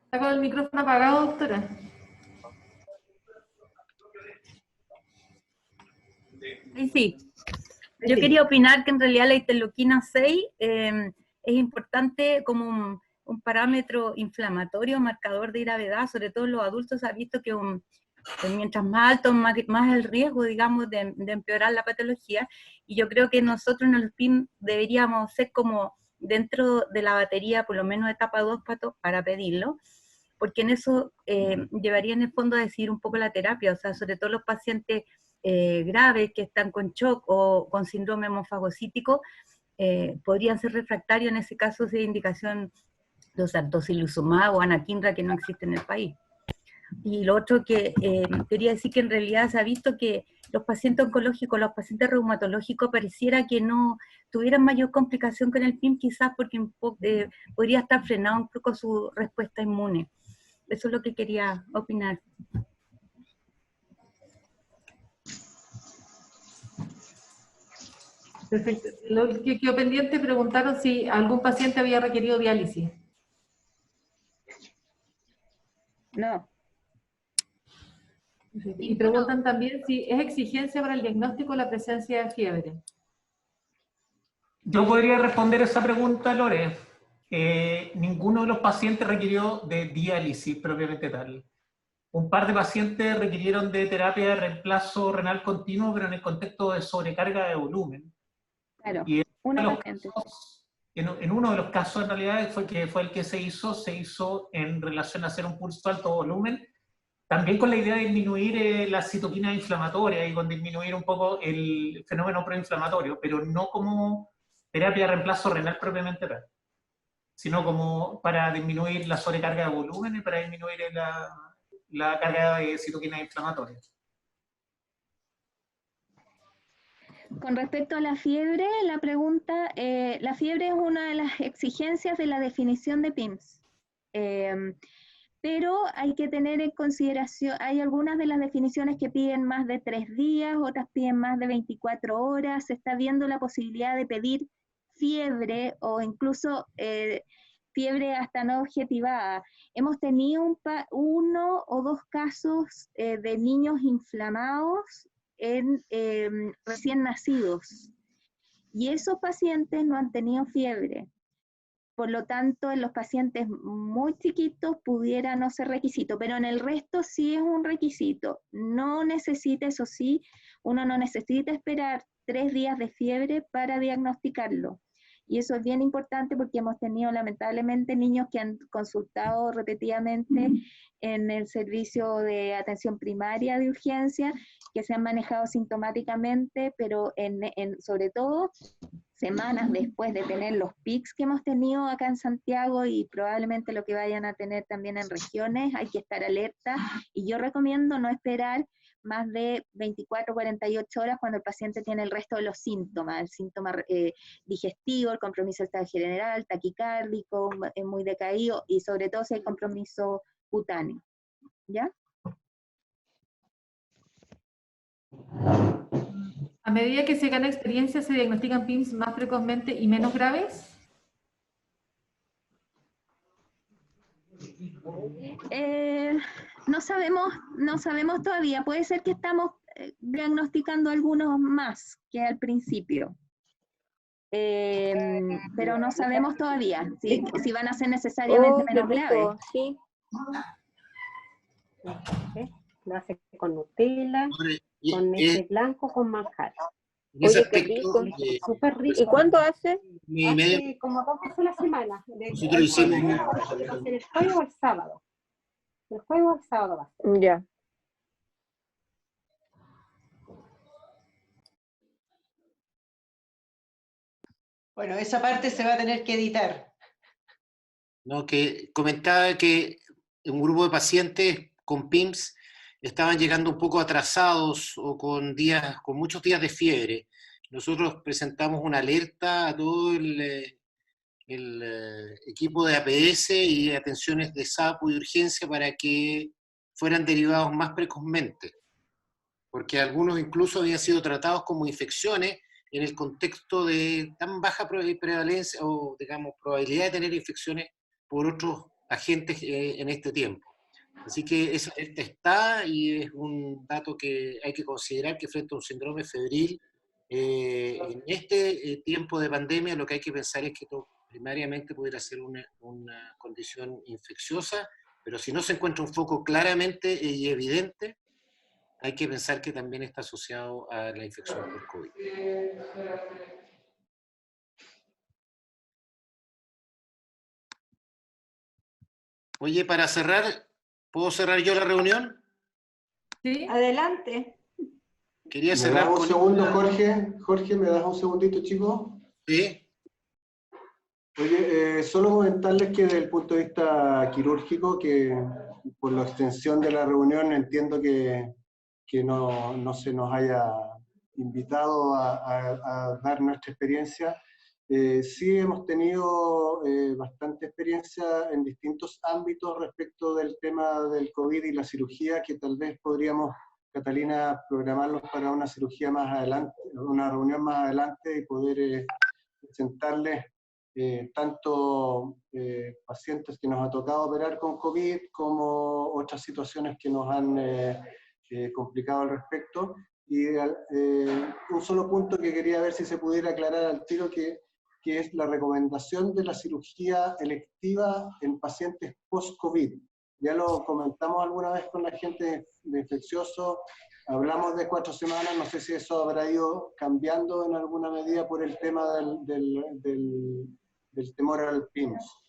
Speaker 6: ¿Está con el micrófono apagado, doctora?
Speaker 7: Sí. Yo quería opinar que en realidad la interleuquina 6 es importante como un parámetro inflamatorio, marcador de gravedad, sobre todo en los adultos se ha visto que mientras más alto, más el riesgo, digamos, de empeorar la patología, y yo creo que nosotros en el PIM deberíamos ser como dentro de la batería, por lo menos etapa 2 para pedirlo, porque en eso llevaría en el fondo a decidir un poco la terapia, o sea, sobre todo los pacientes graves que están con shock o con síndrome hemofagocítico, podrían ser refractarios, en ese caso sería indicación de usar tocilizumab o anakinra, que no existe en el país. Y lo otro que quería decir que en realidad se ha visto que los pacientes oncológicos, los pacientes reumatológicos, pareciera que no tuvieran mayor complicación con el PIM, quizás porque podría estar frenado un poco su respuesta inmune. Eso es lo que quería opinar.
Speaker 6: Perfecto. Lo que quedó pendiente, preguntaron si algún paciente había requerido diálisis.
Speaker 5: No.
Speaker 6: Y preguntan también si es exigencia para el diagnóstico la presencia de fiebre.
Speaker 8: Yo podría responder esa pregunta, Lore. Ninguno de los pacientes requirió de diálisis propiamente tal. un par de pacientes requirieron de terapia de reemplazo renal continuo, pero en el contexto de sobrecarga de volumen.
Speaker 5: Claro,
Speaker 8: Y
Speaker 5: una paciente.
Speaker 8: en uno de los casos, en realidad, fue el que se hizo en relación a hacer un pulso alto volumen, también con la idea de disminuir las citoquinas inflamatorias y con disminuir un poco el fenómeno proinflamatorio, pero no como terapia de reemplazo renal propiamente tal, sino como para disminuir la sobrecarga de volumen y para disminuir la carga de citoquinas inflamatorias.
Speaker 5: Con respecto a la fiebre, la pregunta, la fiebre es una de las exigencias de la definición de PIMS. Pero hay que tener en consideración, hay algunas de las definiciones que piden más de 3 días, otras piden más de 24 horas, se está viendo la posibilidad de pedir fiebre o incluso fiebre hasta no objetivada. Hemos tenido uno o dos casos de niños inflamados en recién nacidos, y esos pacientes no han tenido fiebre. Por lo tanto, en los pacientes muy chiquitos pudiera no ser requisito, pero en el resto sí es un requisito. No necesita, eso sí, uno no necesita esperar 3 días de fiebre para diagnosticarlo. Y eso es bien importante porque hemos tenido lamentablemente niños que han consultado repetidamente en el servicio de atención primaria de urgencia, que se han manejado sintomáticamente, pero sobre todo semanas después de tener los pics que hemos tenido acá en Santiago y probablemente lo que vayan a tener también en regiones, hay que estar alerta, y yo recomiendo no esperar más de 24 o 48 horas cuando el paciente tiene el resto de los síntomas, el síntoma digestivo, el compromiso del estado general, taquicárdico, muy decaído, y sobre todo si hay compromiso cutáneo. ¿Ya?
Speaker 6: A medida que se gana experiencia, ¿se diagnostican PIMS más precozmente y menos graves?
Speaker 5: No sabemos todavía. Puede ser que estamos diagnosticando algunos más que al principio. Pero no sabemos todavía si van a ser necesariamente menos graves.
Speaker 9: Sí. Lo hace con Nutella, con leche blanco, con manjar.
Speaker 1: Oye,
Speaker 9: qué rico, súper rico. ¿Y cuánto hace? Hace como 2 veces a la semana.
Speaker 1: Nosotros hicimos
Speaker 9: el jueves o el sábado. El jueves o el sábado va a ser.
Speaker 7: Ya.
Speaker 3: Bueno, esa parte se va a tener que editar.
Speaker 1: No, que comentaba que un grupo de pacientes con PIMS estaban llegando un poco atrasados o con muchos días de fiebre. Nosotros presentamos una alerta a todo el equipo de APS y atenciones de SAPO y urgencia para que fueran derivados más precozmente, porque algunos incluso habían sido tratados como infecciones en el contexto de tan baja prevalencia o, digamos, probabilidad de tener infecciones por otros agentes en este tiempo. Así que esa alerta está, y es un dato que hay que considerar, que frente a un síndrome febril, en este tiempo de pandemia, lo que hay que pensar es que esto primariamente pudiera ser una condición infecciosa, pero si no se encuentra un foco claramente y evidente, hay que pensar que también está asociado a la infección por COVID. Oye, para cerrar, ¿puedo cerrar yo la reunión?
Speaker 6: Sí.
Speaker 3: Adelante.
Speaker 1: Quería cerrar
Speaker 10: con un segundo, Jorge. Jorge, ¿me das un segundito, chico?
Speaker 1: Sí.
Speaker 10: Oye, solo comentarles que desde el punto de vista quirúrgico, que por la extensión de la reunión entiendo que no se nos haya invitado a dar nuestra experiencia. Sí hemos tenido bastante experiencia en distintos ámbitos respecto del tema del COVID y la cirugía, que tal vez podríamos, Catalina, programarlos para una cirugía más adelante, una reunión más adelante, y poder presentarles tanto pacientes que nos ha tocado operar con COVID, como otras situaciones que nos han complicado al respecto. Y un solo punto que quería ver si se pudiera aclarar al tiro, que es la recomendación de la cirugía electiva en pacientes post-COVID. ya lo comentamos alguna vez con la gente de infeccioso, hablamos de 4 semanas, no sé si eso habrá ido cambiando en alguna medida por el tema del temor al PIMS.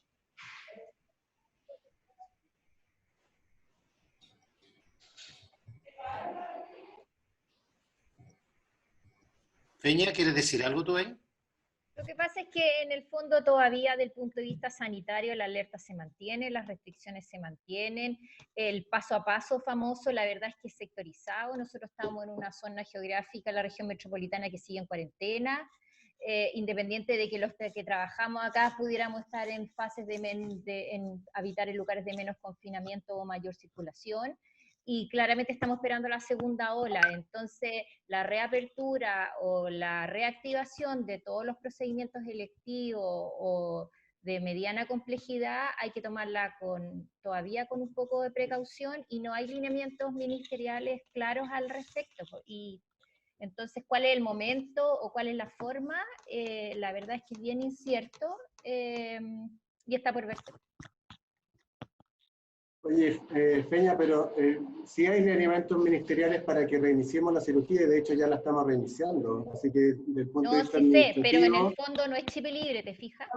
Speaker 1: Feña, ¿quieres decir algo tú ahí?
Speaker 2: Lo que pasa es que en el fondo todavía desde el punto de vista sanitario la alerta se mantiene, las restricciones se mantienen, el paso a paso famoso, la verdad es que es sectorizado, nosotros estamos en una zona geográfica, la región metropolitana que sigue en cuarentena, independiente de que los que trabajamos acá pudiéramos estar en fases en habitar en lugares de menos confinamiento o mayor circulación, y claramente estamos esperando la segunda ola, entonces la reapertura o la reactivación de todos los procedimientos electivos o de mediana complejidad hay que tomarla todavía con un poco de precaución y no hay lineamientos ministeriales claros al respecto. Y entonces, ¿cuál es el momento o cuál es la forma? La verdad es que es bien incierto y está por verse.
Speaker 10: Oye, Feña, pero sí hay lineamientos ministeriales para que reiniciemos la cirugía, y de hecho ya la estamos reiniciando, así que del punto de vista
Speaker 2: No, sí sé,
Speaker 10: administrativo...
Speaker 2: pero en el fondo no es chip libre, ¿te fijas?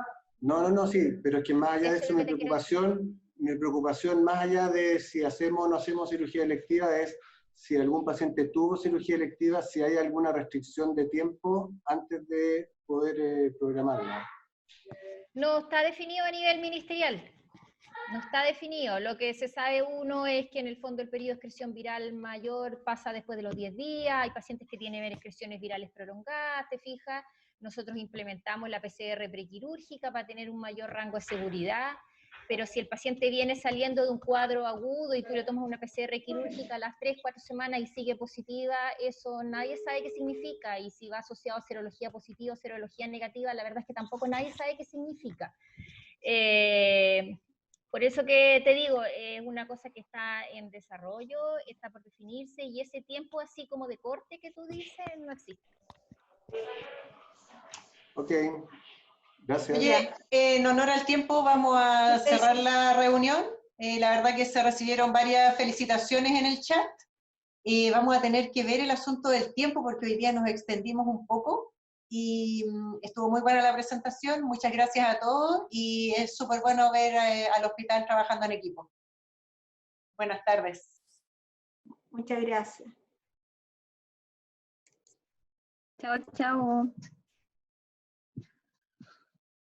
Speaker 10: No, sí, pero es que más allá de
Speaker 2: Eso
Speaker 10: eso,
Speaker 2: es lo que te quiero
Speaker 10: mi preocupación más allá de si hacemos o no hacemos cirugía electiva es si algún paciente tuvo cirugía electiva, si hay alguna restricción de tiempo antes de poder programarla.
Speaker 2: No está definido a nivel ministerial. No está definido. Lo que se sabe uno es que en el fondo el periodo de excreción viral mayor pasa después de los 10 días, hay pacientes que tienen excreciones virales prolongadas, ¿te fijas? Nosotros implementamos la PCR prequirúrgica para tener un mayor rango de seguridad, pero si el paciente viene saliendo de un cuadro agudo y tú le tomas una PCR quirúrgica a las 3, 4 semanas y sigue positiva, eso nadie sabe qué significa, y si va asociado a serología positiva o serología negativa, la verdad es que tampoco nadie sabe qué significa. Por eso que te digo, es una cosa que está en desarrollo, está por definirse, y ese tiempo así como de corte que tú dices no existe.
Speaker 10: Ok, gracias.
Speaker 3: Oye, en honor al tiempo vamos a cerrar la reunión. La verdad que se recibieron varias felicitaciones en el chat. Vamos a tener que ver el asunto del tiempo porque hoy día nos extendimos un poco. Y estuvo muy buena la presentación, muchas gracias a todos y es súper bueno ver al hospital trabajando en equipo. Buenas tardes.
Speaker 9: Muchas gracias.
Speaker 5: Chao, chao.